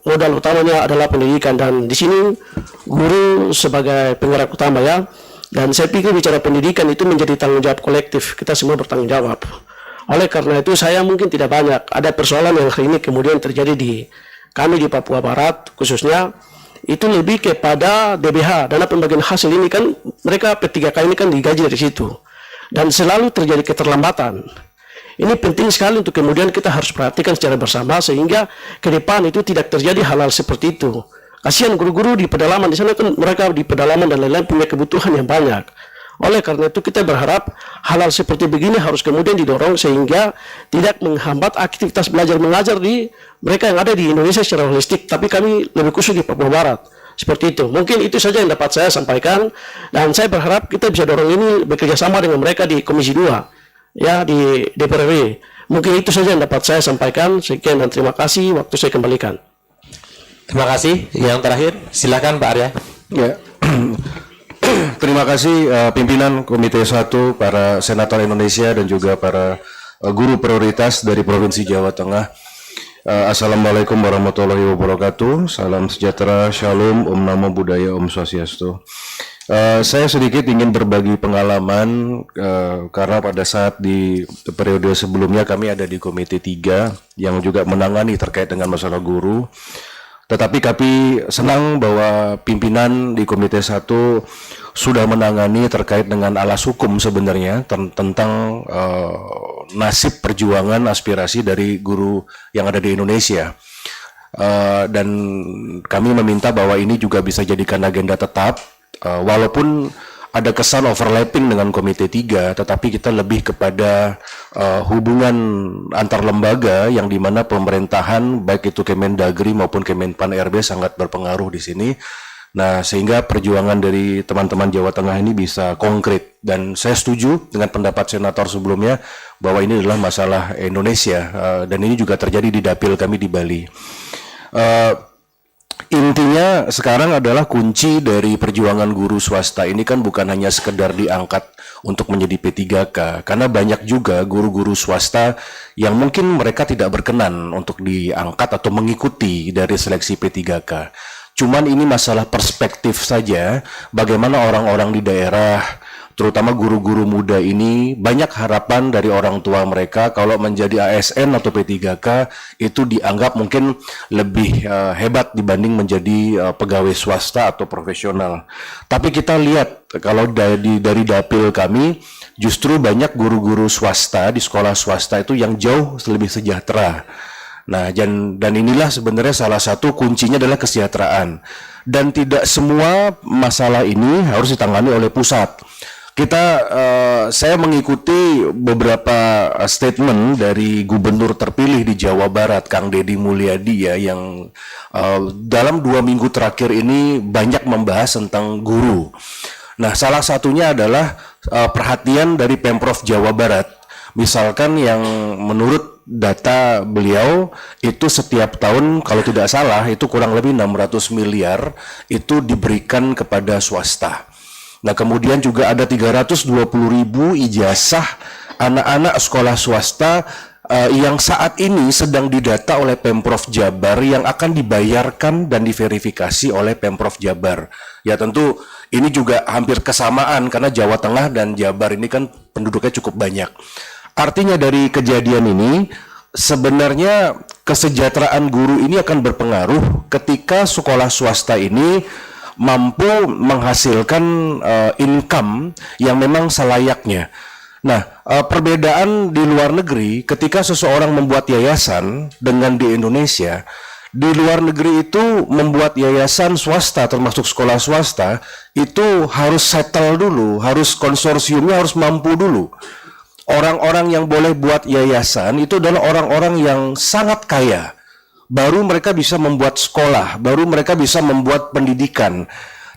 modal utamanya adalah pendidikan, dan di sini guru sebagai penggerak utama ya. Dan saya pikir bicara pendidikan itu menjadi tanggung jawab kolektif, kita semua bertanggung jawab. Oleh karena itu saya mungkin tidak banyak ada persoalan yang hari ini kemudian terjadi di kami di Papua Barat khususnya, itu lebih kepada DBH, dana pembagian hasil ini kan mereka P3K ini kan digaji dari situ, dan selalu terjadi keterlambatan. Ini penting sekali untuk kemudian kita harus perhatikan secara bersama sehingga ke depan itu tidak terjadi hal-hal seperti itu. Kasihan guru-guru di pedalaman, di sana kan mereka di pedalaman dan lain-lain punya kebutuhan yang banyak. Oleh karena itu kita berharap hal-hal seperti begini harus kemudian didorong sehingga tidak menghambat aktivitas belajar mengajar di mereka yang ada di Indonesia secara holistik, tapi kami lebih khusus di Papua Barat. Seperti itu. Mungkin itu saja yang dapat saya sampaikan, dan saya berharap kita bisa dorong ini bekerja sama dengan mereka di Komisi 2 ya, di DPRW. Mungkin itu saja yang dapat saya sampaikan. Sekian dan terima kasih. Waktu saya kembalikan. Terima kasih. Yang terakhir, silakan Pak Arya. Ya. Terima kasih pimpinan Komite 1, para senator Indonesia dan juga para guru prioritas dari Provinsi Jawa Tengah. Assalamualaikum warahmatullahi wabarakatuh. Salam sejahtera, shalom, Om Namo Buddhaya, Om Swastiastu. Saya sedikit ingin berbagi pengalaman karena pada saat di periode sebelumnya kami ada di Komite 3 yang juga menangani terkait dengan masalah guru. Tetapi kami senang bahwa pimpinan di Komite 1 sudah menangani terkait dengan alas hukum sebenarnya tentang nasib perjuangan aspirasi dari guru yang ada di Indonesia. Dan kami meminta bahwa ini juga bisa jadikan agenda tetap, walaupun ada kesan overlapping dengan Komite 3, tetapi kita lebih kepada hubungan antar lembaga yang dimana pemerintahan baik itu Kemendagri maupun Kemenpan RB sangat berpengaruh di sini. Nah, sehingga perjuangan dari teman-teman Jawa Tengah ini bisa konkret, dan saya setuju dengan pendapat senator sebelumnya bahwa ini adalah masalah Indonesia, dan ini juga terjadi di dapil kami di Bali. Intinya sekarang adalah kunci dari perjuangan guru swasta ini kan bukan hanya sekedar diangkat untuk menjadi P3K, karena banyak juga guru-guru swasta yang mungkin mereka tidak berkenan untuk diangkat atau mengikuti dari seleksi P3K. Cuman ini masalah perspektif saja, bagaimana orang-orang di daerah terutama guru-guru muda ini, banyak harapan dari orang tua mereka kalau menjadi ASN atau P3K itu dianggap mungkin lebih hebat dibanding menjadi pegawai swasta atau profesional. Tapi kita lihat kalau dari dapil kami, justru banyak guru-guru swasta di sekolah swasta itu yang jauh lebih sejahtera. Nah, dan inilah sebenarnya salah satu kuncinya adalah kesejahteraan. Dan tidak semua masalah ini harus ditangani oleh pusat. Saya mengikuti beberapa statement dari gubernur terpilih di Jawa Barat, Kang Deddy Mulyadi ya, yang dalam 2 minggu terakhir ini banyak membahas tentang guru. Nah, salah satunya adalah perhatian dari Pemprov Jawa Barat. Misalkan yang menurut data beliau itu setiap tahun kalau tidak salah itu kurang lebih 600 miliar itu diberikan kepada swasta. Nah, kemudian juga ada 320.000 ijazah anak-anak sekolah swasta yang saat ini sedang didata oleh Pemprov Jabar yang akan dibayarkan dan diverifikasi oleh Pemprov Jabar. Ya tentu ini juga hampir kesamaan karena Jawa Tengah dan Jabar ini kan penduduknya cukup banyak. Artinya dari kejadian ini sebenarnya kesejahteraan guru ini akan berpengaruh ketika sekolah swasta ini mampu menghasilkan income yang memang selayaknya. Nah, perbedaan di luar negeri ketika seseorang membuat yayasan dengan di Indonesia, di luar negeri itu membuat yayasan swasta termasuk sekolah swasta itu harus settle dulu, harus konsorsiumnya harus mampu dulu. Orang-orang yang boleh buat yayasan itu adalah orang-orang yang sangat kaya. Baru mereka bisa membuat sekolah, baru mereka bisa membuat pendidikan.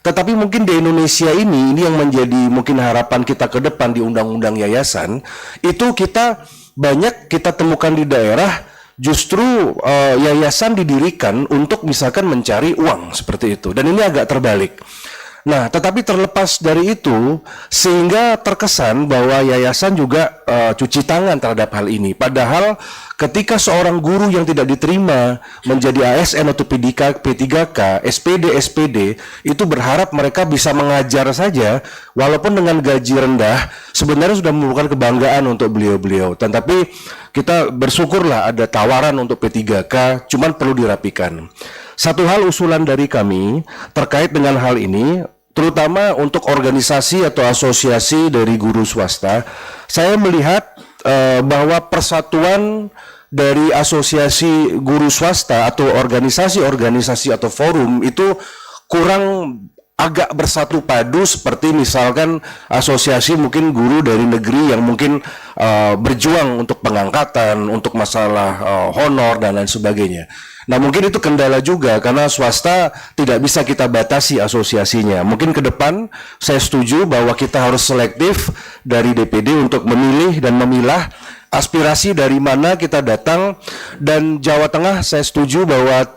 Tetapi mungkin di Indonesia ini yang menjadi mungkin harapan kita ke depan di undang-undang yayasan, itu kita banyak kita temukan di daerah justru yayasan didirikan untuk misalkan mencari uang seperti itu. Dan ini agak terbalik. Nah, tetapi terlepas dari itu, sehingga terkesan bahwa yayasan juga cuci tangan terhadap hal ini. Padahal ketika seorang guru yang tidak diterima menjadi ASN atau P3K, SPD, itu berharap mereka bisa mengajar saja, walaupun dengan gaji rendah, sebenarnya sudah merupakan kebanggaan untuk beliau-beliau. Tetapi kita bersyukurlah ada tawaran untuk P3K, cuman perlu dirapikan. Satu hal usulan dari kami terkait dengan hal ini, terutama untuk organisasi atau asosiasi dari guru swasta, saya melihat bahwa persatuan dari asosiasi guru swasta atau organisasi-organisasi atau forum itu kurang agak bersatu padu, seperti misalkan asosiasi mungkin guru dari negeri yang mungkin berjuang untuk pengangkatan, untuk masalah honor dan lain sebagainya. Nah, mungkin itu kendala juga karena swasta tidak bisa kita batasi asosiasinya. Mungkin ke depan saya setuju bahwa kita harus selektif dari DPD untuk memilih dan memilah aspirasi dari mana kita datang. Dan Jawa Tengah saya setuju bahwa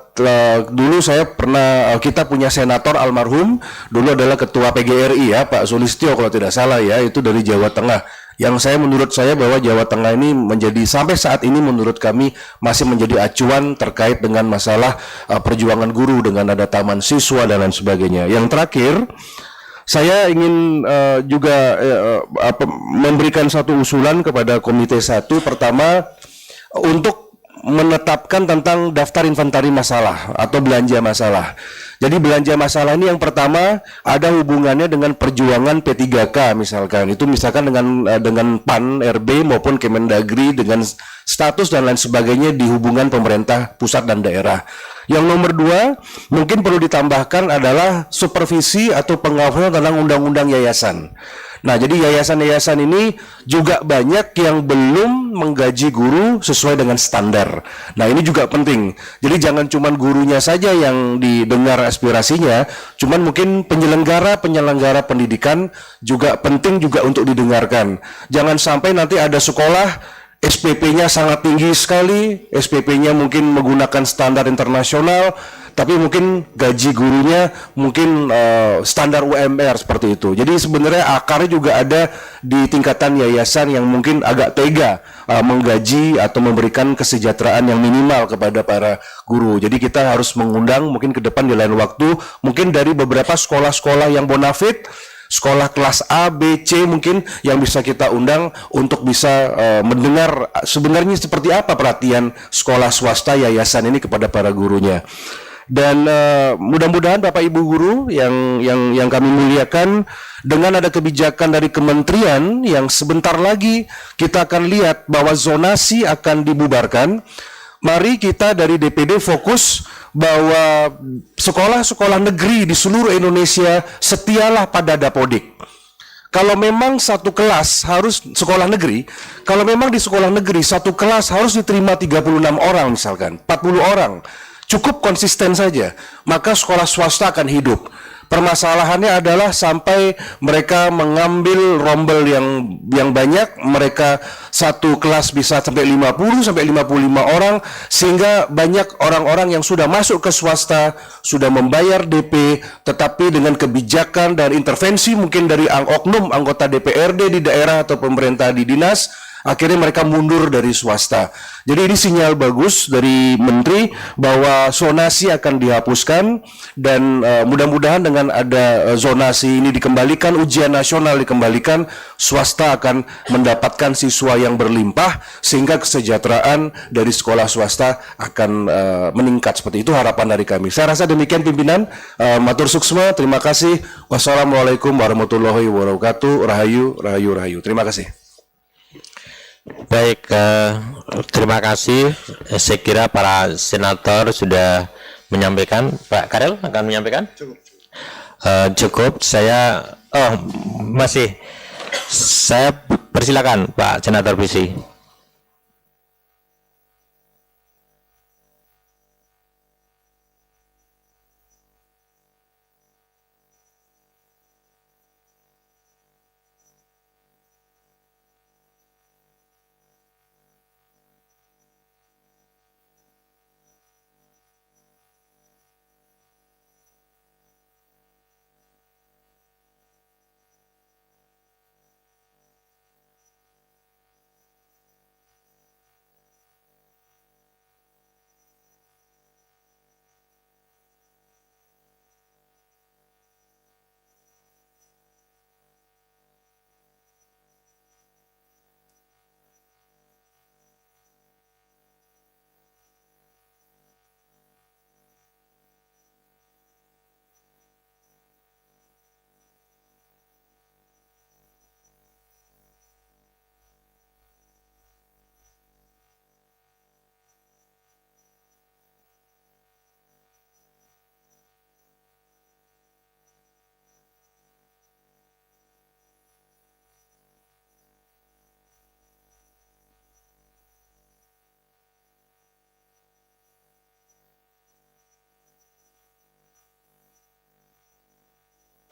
dulu saya pernah, kita punya senator almarhum, dulu adalah ketua PGRI ya, Pak Sulistyo kalau tidak salah ya, itu dari Jawa Tengah. Yang menurut saya bahwa Jawa Tengah ini menjadi sampai saat ini menurut kami masih menjadi acuan terkait dengan masalah perjuangan guru dengan ada taman siswa dan lain sebagainya. Yang terakhir, saya ingin juga memberikan satu usulan kepada Komite 1. Pertama, untuk menetapkan tentang daftar inventari masalah atau belanja masalah. Jadi belanja masalah ini yang pertama ada hubungannya dengan perjuangan P3K misalkan. Itu misalkan dengan PAN, RB maupun Kemendagri dengan status dan lain sebagainya di hubungan pemerintah pusat dan daerah. Yang nomor 2 mungkin perlu ditambahkan adalah supervisi atau pengawasan tentang undang-undang yayasan. Nah, jadi yayasan-yayasan ini juga banyak yang belum menggaji guru sesuai dengan standar. Nah, ini juga penting. Jadi jangan cuma gurunya saja yang didengar aspirasinya, cuman mungkin penyelenggara pendidikan juga penting juga untuk didengarkan. Jangan sampai nanti ada sekolah SPP-nya sangat tinggi sekali, SPP-nya mungkin menggunakan standar internasional, tapi mungkin gaji gurunya mungkin standar UMR seperti itu. Jadi sebenarnya akarnya juga ada di tingkatan yayasan yang mungkin agak tega menggaji atau memberikan kesejahteraan yang minimal kepada para guru. Jadi kita harus mengundang mungkin ke depan di lain waktu, mungkin dari beberapa sekolah-sekolah yang bonafit sekolah kelas A, B, C mungkin yang bisa kita undang untuk bisa mendengar sebenarnya seperti apa perhatian sekolah swasta yayasan ini kepada para gurunya. Dan mudah-mudahan Bapak Ibu guru yang kami muliakan, dengan ada kebijakan dari kementerian yang sebentar lagi kita akan lihat bahwa zonasi akan dibubarkan. Mari kita dari DPD fokus bahwa sekolah-sekolah negeri di seluruh Indonesia setialah pada Dapodik. Kalau memang satu kelas harus sekolah negeri, kalau memang di sekolah negeri satu kelas harus diterima 36 orang misalkan, 40 orang, cukup konsisten saja, maka sekolah swasta akan hidup. Permasalahannya adalah sampai mereka mengambil rombel yang banyak, mereka satu kelas bisa sampai 50 sampai 55 orang, sehingga banyak orang-orang yang sudah masuk ke swasta, sudah membayar DP, tetapi dengan kebijakan dan intervensi mungkin dari oknum anggota DPRD di daerah atau pemerintah di dinas, akhirnya mereka mundur dari swasta. Jadi ini sinyal bagus dari Menteri bahwa zonasi akan dihapuskan, dan mudah-mudahan dengan ada zonasi ini dikembalikan, ujian nasional dikembalikan, swasta akan mendapatkan siswa yang berlimpah sehingga kesejahteraan dari sekolah swasta akan meningkat. Seperti itu harapan dari kami. Saya rasa demikian pimpinan. Matur suksma, terima kasih. Wassalamualaikum warahmatullahi wabarakatuh. Rahayu, rahayu, rahayu. Terima kasih. Baik, terima kasih. Saya kira para senator sudah menyampaikan. Pak Karel akan menyampaikan? Cukup. Saya masih. Saya persilakan Pak Senator Bisi.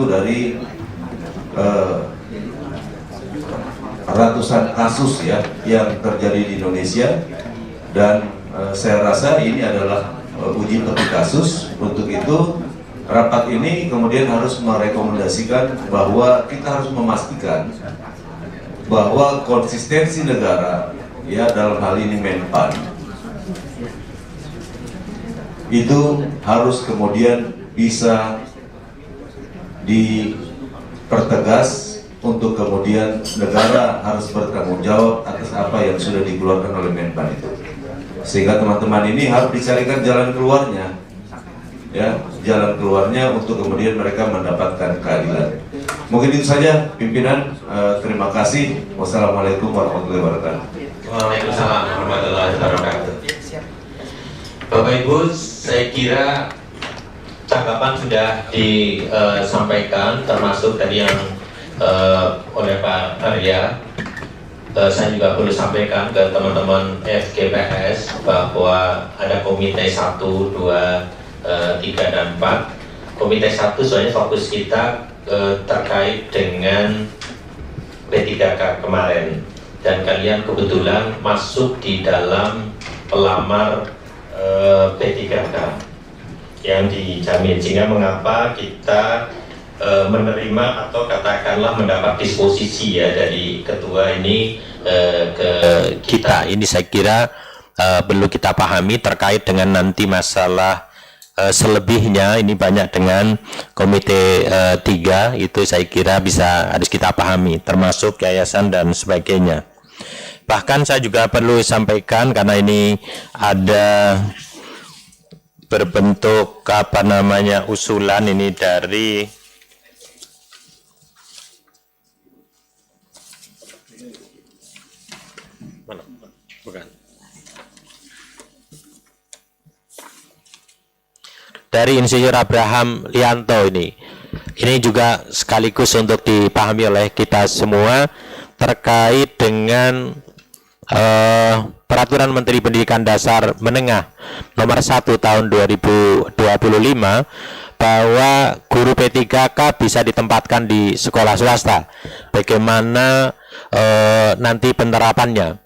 Dari ratusan kasus ya yang terjadi di Indonesia, dan saya rasa ini adalah uji petik kasus. Untuk itu rapat ini kemudian harus merekomendasikan bahwa kita harus memastikan bahwa konsistensi negara ya dalam hal ini Menpan itu harus kemudian bisa dipertegas, untuk kemudian negara harus bertanggung jawab atas apa yang sudah dikeluarkan oleh Menpan itu, sehingga teman-teman ini harus dicarikan jalan keluarnya, ya jalan keluarnya untuk kemudian mereka mendapatkan keadilan. Mungkin itu saja pimpinan. Terima kasih. Wassalamualaikum warahmatullahi wabarakatuh. Waalaikumsalam warahmatullahi wabarakatuh. Bapak Ibu, saya kira tanggapan sudah disampaikan, termasuk tadi yang oleh Pak Arya. Saya juga perlu sampaikan ke teman-teman FGPS bahwa ada komite 1, 2, 3, dan 4. Komite 1 soalnya fokus kita terkait dengan P3K kemarin, dan kalian kebetulan masuk di dalam pelamar P3K yang dijamin, sehingga mengapa kita menerima atau katakanlah mendapat disposisi ya dari ketua ini ke kita. Ini saya kira perlu kita pahami terkait dengan nanti masalah selebihnya ini banyak dengan komite 3 itu saya kira harus kita pahami, termasuk yayasan dan sebagainya. Bahkan saya juga perlu sampaikan karena ini ada berbentuk usulan ini dari Insinyur Abraham Lianto ini juga sekaligus untuk dipahami oleh kita semua terkait dengan Peraturan Menteri Pendidikan Dasar Menengah nomor 1 tahun 2025 bahwa guru P3K bisa ditempatkan di sekolah swasta. Bagaimana nanti penerapannya?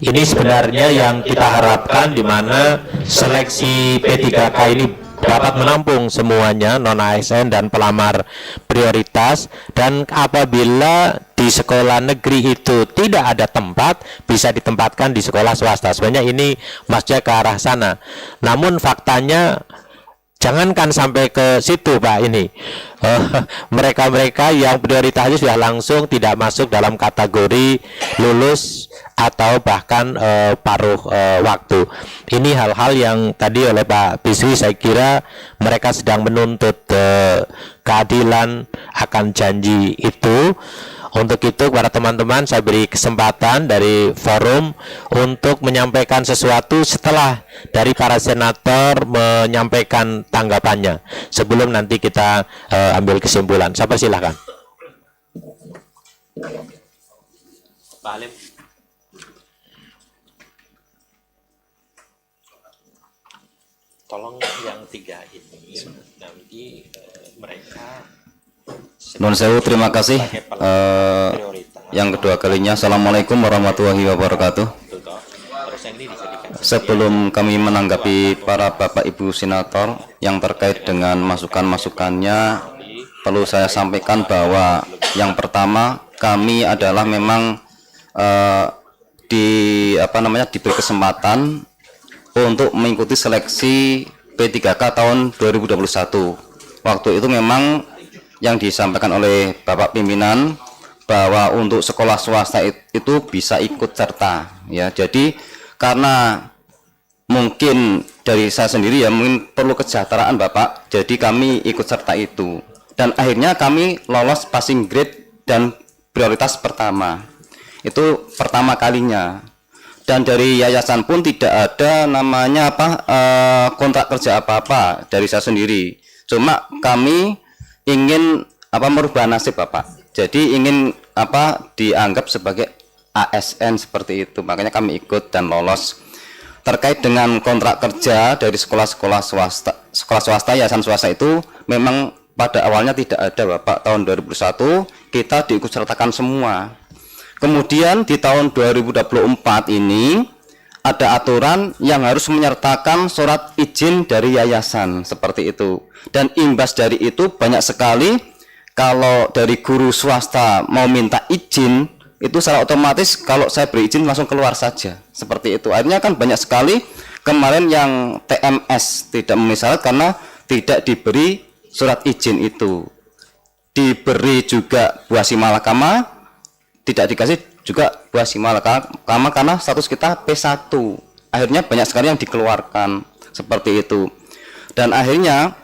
Ini sebenarnya yang kita harapkan, di mana seleksi P3K ini dapat menampung semuanya, non ASN dan pelamar prioritas, dan apabila di sekolah negeri itu tidak ada tempat, bisa ditempatkan di sekolah swasta. Sebenarnya ini maksudnya ke arah sana. Namun faktanya jangankan sampai ke situ, Pak, ini mereka-mereka yang prioritasnya sudah langsung tidak masuk dalam kategori lulus atau bahkan paruh waktu. Ini hal-hal yang tadi oleh Pak Bisri, saya kira mereka sedang menuntut keadilan akan janji itu. Untuk itu kepada teman-teman saya beri kesempatan dari forum untuk menyampaikan sesuatu setelah dari para senator menyampaikan tanggapannya, sebelum nanti kita ambil kesimpulan. Siapa silahkan. Pak Alim. Tolong yang 3 ini nanti mereka. Nun sewu, terima kasih. Yang kedua kalinya, Assalamualaikum warahmatullahi wabarakatuh. Sebelum kami menanggapi para Bapak Ibu Senator yang terkait dengan masukan-masukannya, perlu saya sampaikan bahwa yang pertama, kami adalah memang diberi kesempatan untuk mengikuti seleksi P3K tahun 2021. Waktu itu memang yang disampaikan oleh Bapak Pimpinan bahwa untuk sekolah swasta itu bisa ikut serta, ya. Jadi karena mungkin dari saya sendiri ya, mungkin perlu kesejahteraan Bapak, jadi kami ikut serta itu, dan akhirnya kami lolos passing grade dan prioritas pertama. Itu pertama kalinya. Dan dari yayasan pun tidak ada namanya kontrak kerja apa-apa dari saya sendiri. Cuma kami ingin merubah nasib Bapak. Jadi ingin dianggap sebagai ASN seperti itu. Makanya kami ikut dan lolos. Terkait dengan kontrak kerja dari sekolah-sekolah swasta, yayasan swasta itu memang pada awalnya tidak ada Bapak. Tahun 2021 kita diikut sertakan semua. Kemudian di tahun 2024 ini ada aturan yang harus menyertakan surat izin dari yayasan seperti itu. Dan imbas dari itu banyak sekali kalau dari guru swasta mau minta izin, itu secara otomatis kalau saya beri izin langsung keluar saja seperti itu. Akhirnya kan banyak sekali kemarin yang TMS tidak memenuhi syarat karena tidak diberi surat izin itu. Diberi juga buah simalakama, tidak dikasih juga buah simalakama karena status kita P1. Akhirnya banyak sekali yang dikeluarkan seperti itu. Dan akhirnya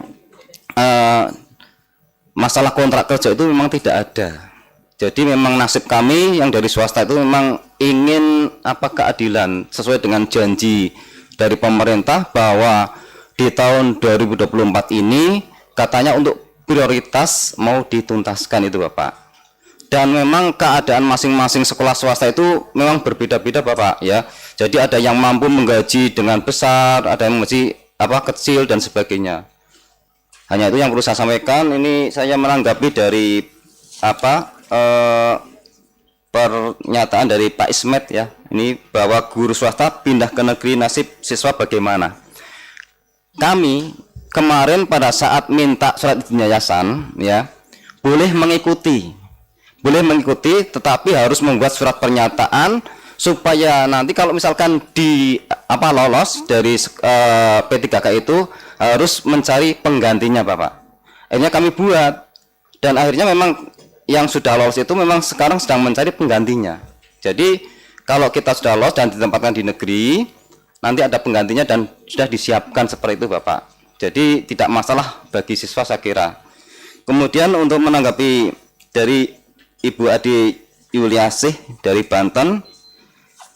masalah kontrak kerja itu memang tidak ada. Jadi memang nasib kami yang dari swasta itu memang ingin keadilan sesuai dengan janji dari pemerintah bahwa di tahun 2024 ini katanya untuk prioritas mau dituntaskan itu Bapak. Dan memang keadaan masing-masing sekolah swasta itu memang berbeda-beda Bapak ya. Jadi ada yang mampu menggaji dengan besar, ada yang menggaji kecil dan sebagainya. Hanya itu yang perlu saya sampaikan. Ini saya menanggapi dari pernyataan dari Pak Ismet ya. Ini bahwa guru swasta pindah ke negeri, nasib siswa bagaimana? Kami kemarin pada saat minta surat izin yayasan ya, boleh mengikuti, tetapi harus membuat surat pernyataan supaya nanti kalau misalkan lolos dari P3K itu harus mencari penggantinya Bapak. Akhirnya kami buat, dan akhirnya memang yang sudah lolos itu memang sekarang sedang mencari penggantinya. Jadi kalau kita sudah lolos dan ditempatkan di negeri, nanti ada penggantinya dan sudah disiapkan seperti itu Bapak. Jadi tidak masalah bagi siswa saya kira. Kemudian untuk menanggapi dari Ibu Adi Yuliasih dari Banten,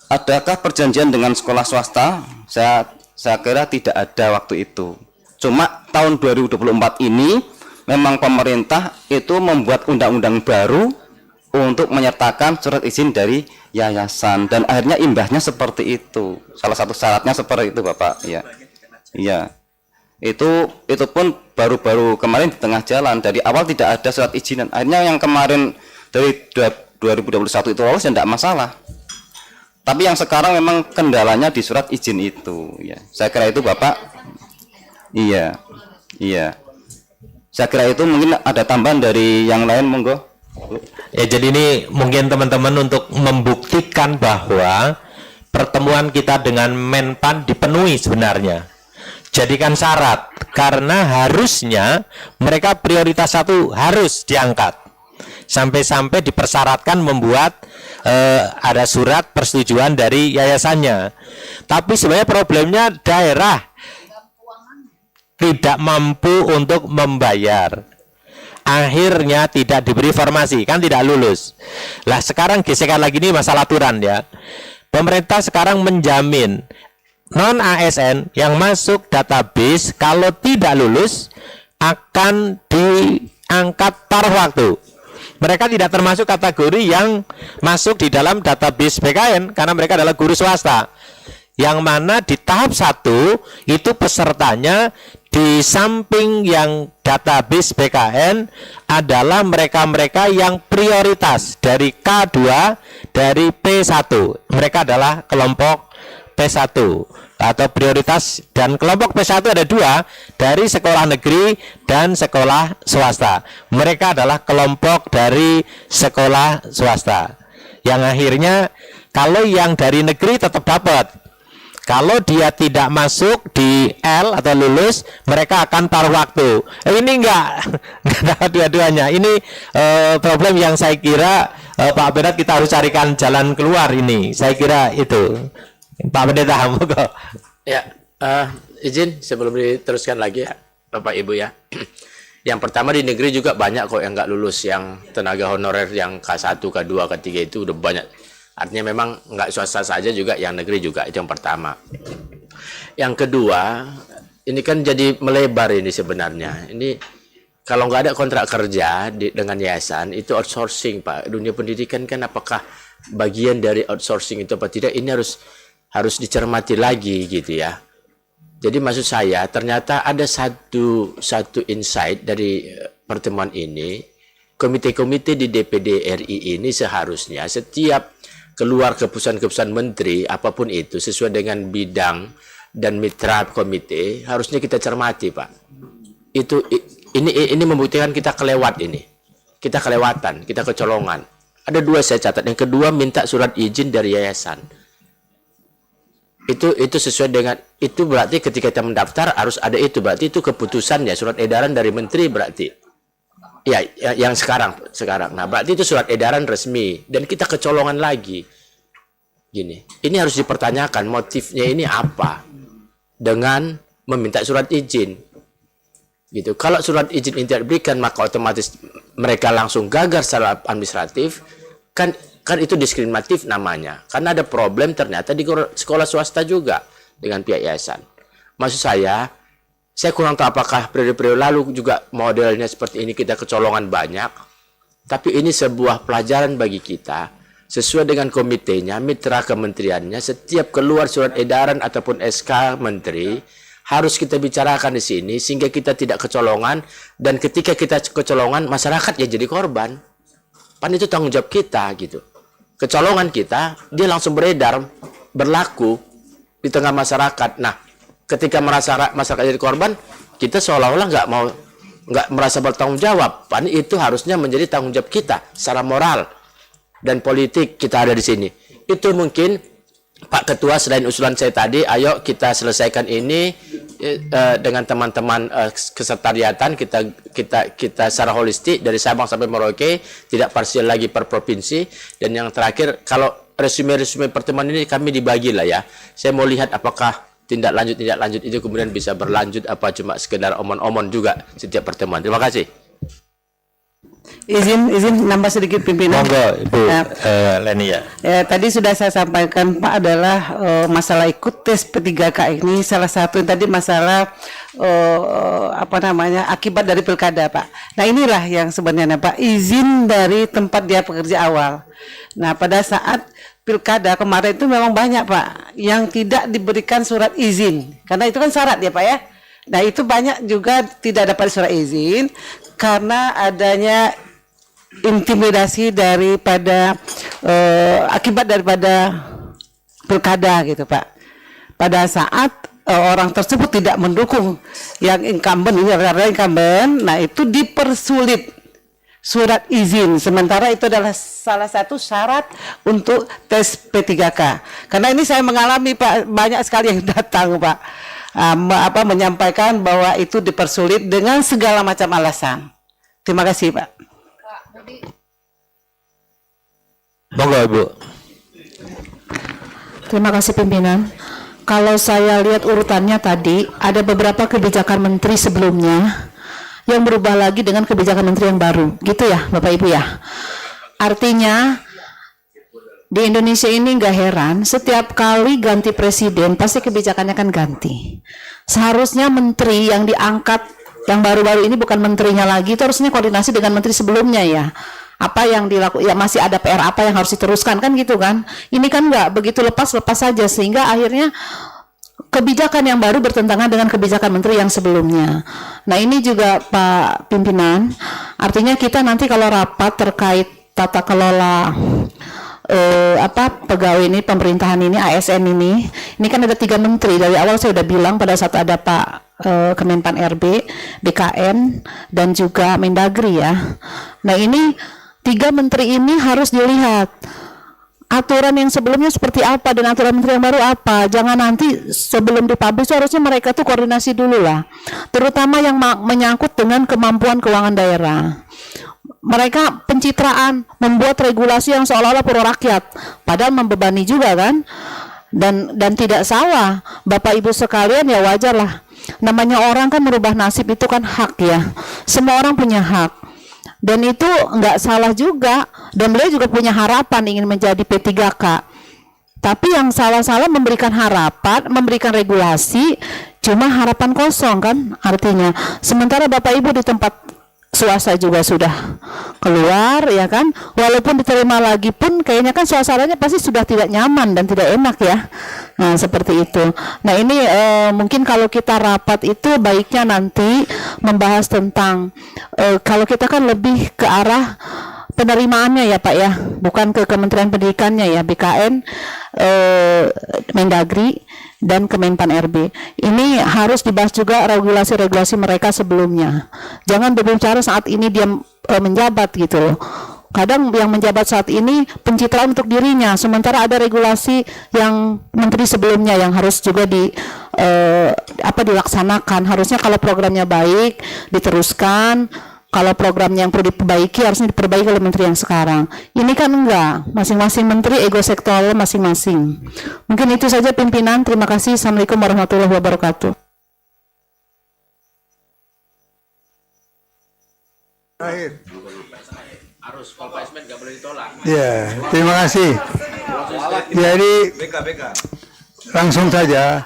adakah perjanjian dengan sekolah swasta? Saya kira tidak ada waktu itu. Cuma tahun 2024 ini memang pemerintah itu membuat undang-undang baru untuk menyertakan surat izin dari yayasan, dan akhirnya imbasnya seperti itu. Salah satu syaratnya seperti itu Bapak. Iya. Iya. Itu pun baru-baru kemarin di tengah jalan. Dari awal tidak ada surat izinan. Akhirnya yang kemarin dari 2021 itu lolos ya tidak masalah. Tapi yang sekarang memang kendalanya di surat izin itu. Ya. Saya kira itu Bapak. Iya. Iya. Saya kira itu, mungkin ada tambahan dari yang lain, monggo. Ya, jadi ini mungkin teman-teman untuk membuktikan bahwa pertemuan kita dengan Menpan dipenuhi sebenarnya. Jadikan syarat, karena harusnya mereka prioritas 1 harus diangkat. Sampai-sampai dipersyaratkan membuat ada surat persetujuan dari yayasannya. Tapi sebenarnya problemnya daerah tidak mampu untuk membayar, akhirnya tidak diberi formasi, kan tidak lulus. Lah sekarang gesekan lagi ini masalah aturan ya. Pemerintah sekarang menjamin non ASN yang masuk database kalau tidak lulus akan diangkat paruh waktu. Mereka tidak termasuk kategori yang masuk di dalam database BKN karena mereka adalah guru swasta. Yang mana di tahap 1 itu pesertanya di samping yang database BKN adalah mereka-mereka yang prioritas dari K2 dari P1. Mereka adalah kelompok P1 atau prioritas, dan kelompok P1 ada 2 dari sekolah negeri dan sekolah swasta. Mereka adalah kelompok dari sekolah swasta. Yang akhirnya kalau yang dari negeri tetap dapat. Kalau dia tidak masuk di L atau lulus, mereka akan paruh waktu. Ini enggak dapat dua-duanya. Ini problem yang saya kira Pak Berat kita harus carikan jalan keluar ini. Saya kira itu. Pak Pendeta, moga. Ya, izin sebelum diteruskan lagi ya, Bapak Ibu ya. Yang pertama di negeri juga banyak kok yang nggak lulus, yang tenaga honorer yang K1, K2, K3 itu udah banyak. Artinya memang nggak swasta saja juga, yang negeri juga, itu yang pertama. Yang kedua, ini kan jadi melebar ini sebenarnya. Ini kalau nggak ada kontrak kerja dengan yayasan, itu outsourcing Pak. Dunia pendidikan kan apakah bagian dari outsourcing itu apa tidak? Ini harus dicermati lagi gitu ya. Jadi maksud saya ternyata ada satu insight dari pertemuan ini. Komite-komite di DPD RI ini seharusnya setiap keluar keputusan-keputusan menteri apapun itu sesuai dengan bidang dan mitra komite harusnya kita cermati Pak. Ini membuktikan kita kelewat ini. Kita kelewatan, kita kecolongan. Ada 2 saya catat. Yang kedua minta surat izin dari yayasan. Itu sesuai dengan itu, berarti ketika kita mendaftar harus ada itu, berarti itu keputusan ya, surat edaran dari menteri berarti. Ya, yang sekarang. Nah, berarti itu surat edaran resmi dan kita kecolongan lagi. Gini, ini harus dipertanyakan motifnya ini apa dengan meminta surat izin. Gitu. Kalau surat izin ini tidak diberikan maka otomatis mereka langsung gagal secara administratif, kan itu diskriminatif namanya. Karena ada problem ternyata di sekolah swasta juga dengan pihak yayasan. Maksud saya kurang tahu apakah periode-periode lalu juga modelnya seperti ini kita kecolongan banyak. Tapi ini sebuah pelajaran bagi kita. Sesuai dengan komitenya, mitra kementeriannya, setiap keluar surat edaran ataupun SK menteri, harus kita bicarakan di sini sehingga kita tidak kecolongan. Dan ketika kita kecolongan, masyarakat ya jadi korban. Pan itu tanggung jawab kita gitu. Kecolongan kita, dia langsung beredar, berlaku di tengah masyarakat. Nah, ketika masyarakat jadi korban, kita seolah-olah nggak merasa bertanggung jawab. Pan itu harusnya menjadi tanggung jawab kita secara moral dan politik kita ada di sini. Itu mungkin Pak Ketua, selain usulan saya tadi, ayo kita selesaikan ini dengan teman-teman kesekretariatan, kita secara holistik dari Sabang sampai Merauke, tidak parsial lagi per provinsi. Dan yang terakhir, kalau resume pertemuan ini kami dibagi lah ya. Saya mau lihat apakah tindak lanjut itu kemudian bisa berlanjut apa cuma sekedar omon-omon juga setiap pertemuan. Terima kasih. Izin nambah sedikit pimpinan. Monggo Ibu Leni ya. Tadi sudah saya sampaikan Pak adalah masalah ikut tes P3K ini salah satu tadi masalah akibat dari pilkada Pak. Nah inilah yang sebenarnya Pak, izin dari tempat dia bekerja awal. Nah pada saat pilkada kemarin itu memang banyak Pak yang tidak diberikan surat izin karena itu kan syarat ya Pak ya. Nah itu banyak juga tidak dapat surat izin karena adanya intimidasi daripada akibat daripada pilkada gitu Pak. Pada saat orang tersebut tidak mendukung yang incumbent, nah itu dipersulit surat izin. Sementara itu adalah salah satu syarat untuk tes P3K. Karena ini saya mengalami Pak, banyak sekali yang datang Pak. Menyampaikan bahwa itu dipersulit dengan segala macam alasan. Terima kasih Pak. Monggo Ibu. Terima kasih pimpinan. Kalau saya lihat urutannya tadi, ada beberapa kebijakan menteri sebelumnya yang berubah lagi dengan kebijakan menteri yang baru. Gitu ya Bapak Ibu ya. Artinya di Indonesia ini nggak heran, setiap kali ganti presiden pasti kebijakannya kan ganti. Seharusnya menteri yang diangkat yang baru-baru ini bukan menterinya lagi, itu harusnya koordinasi dengan menteri sebelumnya ya. Apa yang dilakukan, ya masih ada PR apa yang harus diteruskan kan gitu kan. Ini kan nggak begitu lepas saja sehingga akhirnya kebijakan yang baru bertentangan dengan kebijakan menteri yang sebelumnya. Nah ini juga Pak Pimpinan, artinya kita nanti kalau rapat terkait tata kelola pegawai ini, pemerintahan ini, ASN ini kan ada 3 menteri. Dari awal saya udah bilang pada saat ada Pak Kemenpan RB, BKN dan juga Mendagri ya. Nah ini 3 menteri ini harus dilihat aturan yang sebelumnya seperti apa dan aturan menteri yang baru apa. Jangan nanti sebelum dipublish harusnya mereka tuh koordinasi dulu lah, terutama yang menyangkut dengan kemampuan keuangan daerah. Mereka pencitraan, membuat regulasi yang seolah-olah pro rakyat, padahal membebani juga kan. Dan tidak salah, Bapak Ibu sekalian, ya wajar lah. Namanya orang kan merubah nasib itu kan hak ya. Semua orang punya hak. Dan itu nggak salah juga. Dan beliau juga punya harapan ingin menjadi P3K. Tapi yang salah-salah memberikan harapan, memberikan regulasi, cuma harapan kosong kan artinya. Sementara Bapak Ibu di tempat swasta juga sudah keluar ya kan, walaupun diterima lagi pun kayaknya kan suasananya pasti sudah tidak nyaman dan tidak enak ya. Nah seperti itu. Nah ini mungkin kalau kita rapat itu baiknya nanti membahas tentang kalau kita kan lebih ke arah penerimaannya ya Pak ya, bukan ke Kementerian Pendidikannya ya, BKN, Mendagri dan Kemenpan RB. Ini harus dibahas juga regulasi-regulasi mereka sebelumnya. Jangan berbicara saat ini dia menjabat gitu loh. Kadang yang menjabat saat ini pencitraan untuk dirinya, sementara ada regulasi yang menteri sebelumnya yang harus juga dilaksanakan. Harusnya kalau programnya baik diteruskan. Kalau programnya yang perlu diperbaiki harusnya diperbaiki oleh menteri yang sekarang. Ini kan enggak, masing-masing menteri ego sektoral masing-masing. Mungkin itu saja pimpinan. Terima kasih. Assalamualaikum warahmatullahi wabarakatuh. Terakhir. Arus Polpaismen nggak boleh ditolak. Ya, terima kasih. Jadi langsung saja,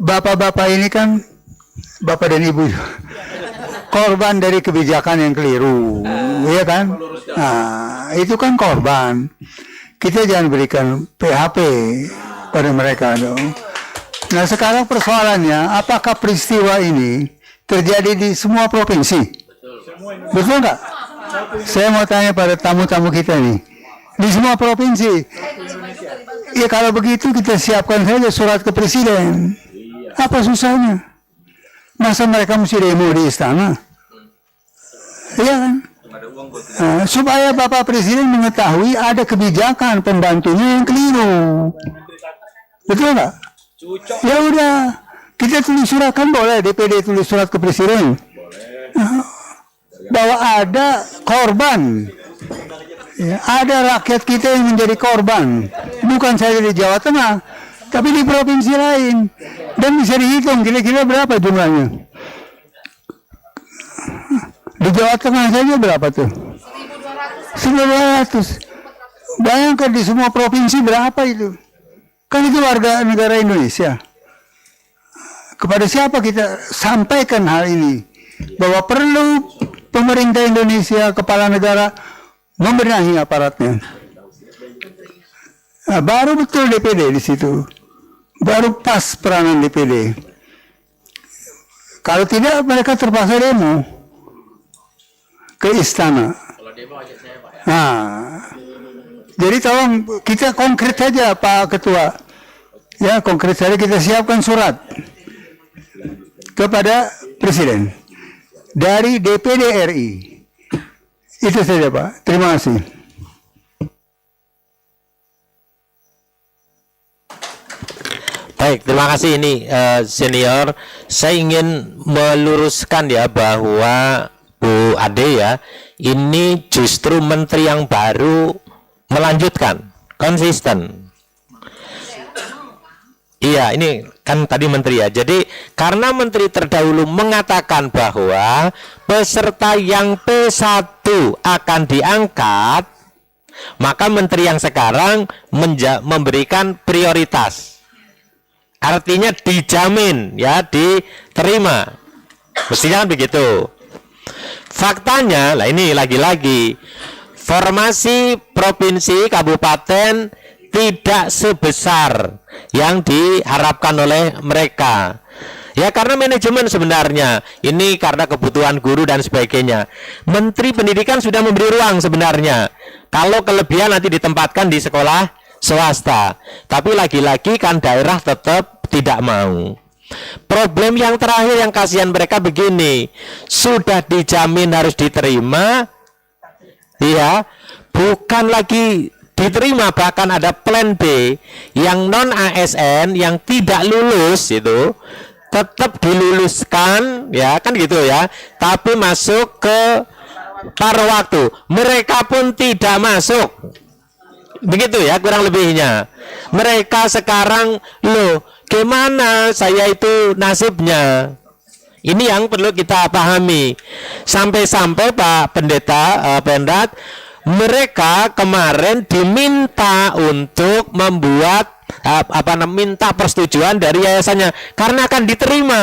bapak-bapak ini kan, bapak dan ibu korban dari kebijakan yang keliru, ya kan? Nah, itu kan korban. Kita jangan berikan PHP pada mereka dong. Nah, sekarang persoalannya, apakah peristiwa ini terjadi di semua provinsi? Betul nggak? Saya mau tanya pada tamu-tamu kita nih. Di semua provinsi. Ya kalau begitu kita siapkan saja surat ke presiden. Apa susahnya? Masa mereka mesti demo di istana? Iya kan? Supaya Bapak Presiden mengetahui ada kebijakan pembantunya yang keliru. Betul nggak? Ya udah, kita tulis surat, kan boleh DPD tulis surat ke Presiden. Bahwa ada korban. Ya, ada rakyat kita yang menjadi korban. Bukan saja di Jawa Tengah, tapi di provinsi lain. Dan bisa dihitung kira-kira berapa jumlahnya. Di Jawa Tengah saja berapa tuh? 1.200. Bayangkan di semua provinsi berapa itu? Kan itu warga negara Indonesia. Kepada siapa kita sampaikan hal ini? Bahwa perlu pemerintah Indonesia, kepala negara, membenahi aparatnya. Nah, baru betul DPD di situ. Baru pas peranan DPD. Kalau tidak, mereka terpaksa demo ke istana. Nah, jadi tolong kita konkret saja Pak Ketua. Ya, konkret saja kita siapkan surat kepada Presiden dari DPD RI. Itu saja Pak. Terima kasih. Baik, terima kasih ini senior. Saya ingin meluruskan ya bahwa Bu Ade ya, ini justru menteri yang baru melanjutkan, konsisten. Iya, ini kan tadi menteri ya. Jadi karena menteri terdahulu mengatakan bahwa peserta yang P1 akan diangkat, maka menteri yang sekarang memberikan prioritas. Artinya dijamin ya, diterima. Mestinya kan begitu. Faktanya, lah ini lagi-lagi formasi provinsi, kabupaten tidak sebesar yang diharapkan oleh mereka. Ya karena manajemen sebenarnya. Ini karena kebutuhan guru dan sebagainya. Menteri Pendidikan sudah memberi ruang sebenarnya. Kalau kelebihan nanti ditempatkan di sekolah swasta. Tapi lagi-lagi kan daerah tetap tidak mau. Problem yang terakhir yang kasihan mereka begini. Sudah dijamin harus diterima. Ya, bukan lagi diterima, bahkan ada plan B yang non ASN yang tidak lulus itu tetap diluluskan ya kan gitu ya, tapi masuk ke paruh waktu, mereka pun tidak masuk, begitu ya kurang lebihnya. Mereka sekarang loh gimana saya itu nasibnya. Ini yang perlu kita pahami. Sampai-sampai Pak Pendeta Pendat, mereka kemarin diminta untuk membuat minta persetujuan dari yayasannya karena akan diterima.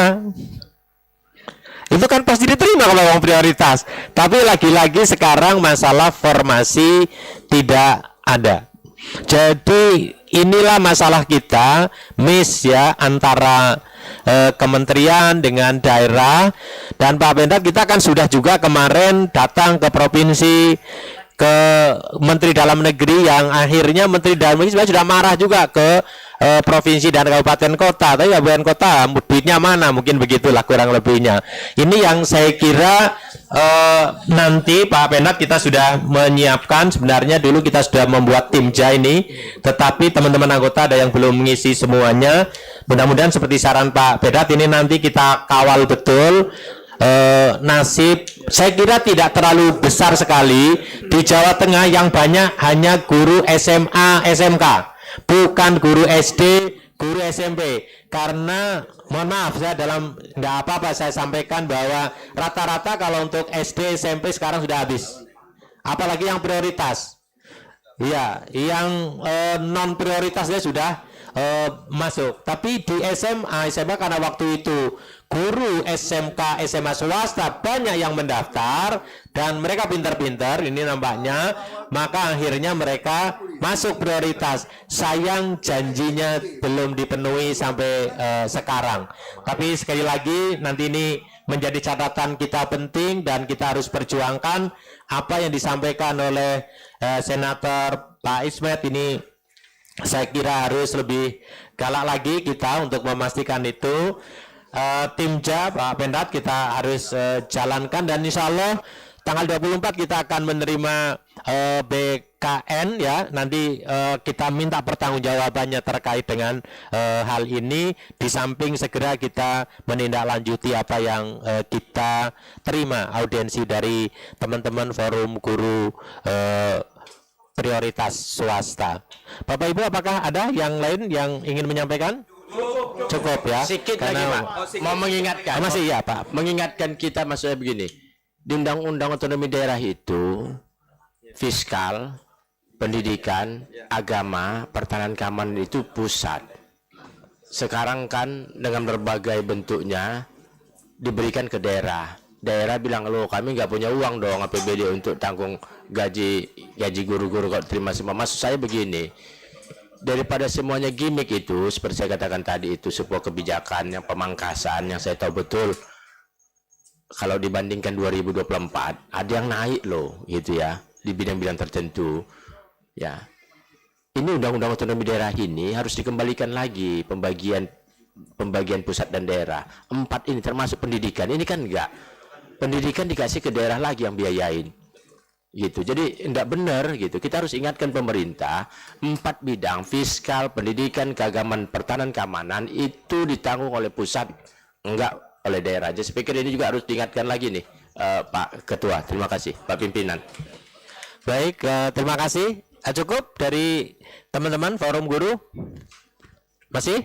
Itu kan pasti diterima kalau orang prioritas. Tapi lagi-lagi sekarang masalah formasi tidak ada. Jadi inilah masalah kita, miss ya antara kementerian dengan daerah. Dan Pak Pendat, kita kan sudah juga kemarin datang ke provinsi, ke Menteri Dalam Negeri, yang akhirnya Menteri Dalam Negeri sebenarnya sudah marah juga ke provinsi dan kabupaten kota. Tapi kabupaten kota duitnya mana, mungkin begitulah kurang lebihnya. Ini yang saya kira nanti Pak Pendat kita sudah menyiapkan. Sebenarnya dulu kita sudah membuat timja ini, tetapi teman-teman anggota ada yang belum mengisi semuanya. Mudah-mudahan seperti saran Pak Pendat ini nanti kita kawal betul. Nasib saya kira tidak terlalu besar sekali di Jawa Tengah, yang banyak hanya guru SMA, SMK, bukan guru SD, guru SMP. Karena mohon maaf, saya dalam tidak apa-apa saya sampaikan bahwa rata-rata kalau untuk SD, SMP sekarang sudah habis, apalagi yang prioritas. Ya, yang non prioritasnya sudah masuk. Tapi di SMA, SMA karena waktu itu guru SMK, SMA swasta banyak yang mendaftar dan mereka pintar-pintar, ini nampaknya, maka akhirnya mereka masuk prioritas. Sayang janjinya belum dipenuhi sampai sekarang. Tapi sekali lagi nanti ini menjadi catatan kita penting dan kita harus perjuangkan apa yang disampaikan oleh Senator Pak Ismet ini. Saya kira harus lebih galak lagi kita untuk memastikan itu. Timja Pak Pendat kita harus jalankan, dan insya Allah tanggal 24 kita akan menerima BKN ya. Nanti kita minta pertanggungjawabannya terkait dengan hal ini. Di samping segera kita menindaklanjuti apa yang kita terima audiensi dari teman-teman Forum Guru Prioritas Swasta. Bapak Ibu, apakah ada yang lain yang ingin menyampaikan? Cukup ya. Sedikit lagi, Karena- Pak. Mau mengingatkan. Masih ya, Pak. Mengingatkan kita maksudnya begini. Di Undang-Undang Otonomi Daerah itu fiskal, pendidikan, agama, pertahanan keamanan itu pusat. Sekarang kan dengan berbagai bentuknya diberikan ke daerah. Daerah bilang, lo kami nggak punya uang dong APBD untuk tanggung gaji guru-guru kalau terima semua. Maksud saya begini, daripada semuanya gimmick itu, seperti saya katakan tadi, itu sebuah kebijakan yang pemangkasan yang saya tahu betul. Kalau dibandingkan 2024 ada yang naik loh, gitu ya, di bidang-bidang tertentu. Ya, ini Undang-Undang Otonomi Daerah ini harus dikembalikan lagi pembagian pusat dan daerah. 4 ini termasuk pendidikan. Ini kan enggak. Pendidikan dikasih ke daerah lagi yang biayain. Gitu. Jadi enggak benar gitu. Kita harus ingatkan pemerintah, 4 bidang fiskal, pendidikan, keagamaan, pertahanan, keamanan itu ditanggung oleh pusat, enggak oleh daerah. Jadi saya pikir ini juga harus diingatkan lagi nih, Pak Ketua. Terima kasih, Pak Pimpinan. Baik, terima kasih. Cukup dari teman-teman Forum Guru? Masih?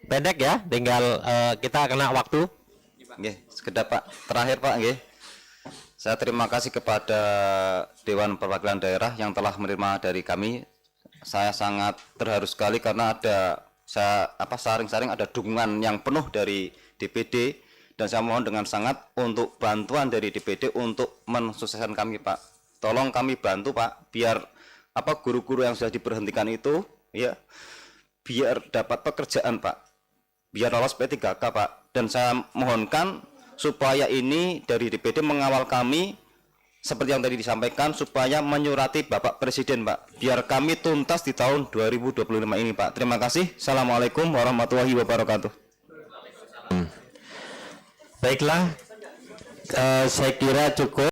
Pendek ya, tinggal kita kena waktu. Nggih, sekedap Pak. Terakhir Pak, nggih. Saya terima kasih kepada Dewan Perwakilan Daerah yang telah menerima dari kami. Saya sangat terharu sekali karena ada saring-saring ada dukungan yang penuh dari DPD, dan saya mohon dengan sangat untuk bantuan dari DPD untuk mensukseskan kami, Pak. Tolong kami bantu, Pak, biar guru-guru yang sudah diberhentikan itu ya biar dapat pekerjaan, Pak. Biar lolos P3K, Pak. Dan saya mohonkan supaya ini dari DPD mengawal kami seperti yang tadi disampaikan, supaya menyurati Bapak Presiden, Pak, biar kami tuntas di tahun 2025 ini, Pak. Terima kasih. Assalamualaikum warahmatullahi wabarakatuh. Baiklah, saya kira cukup.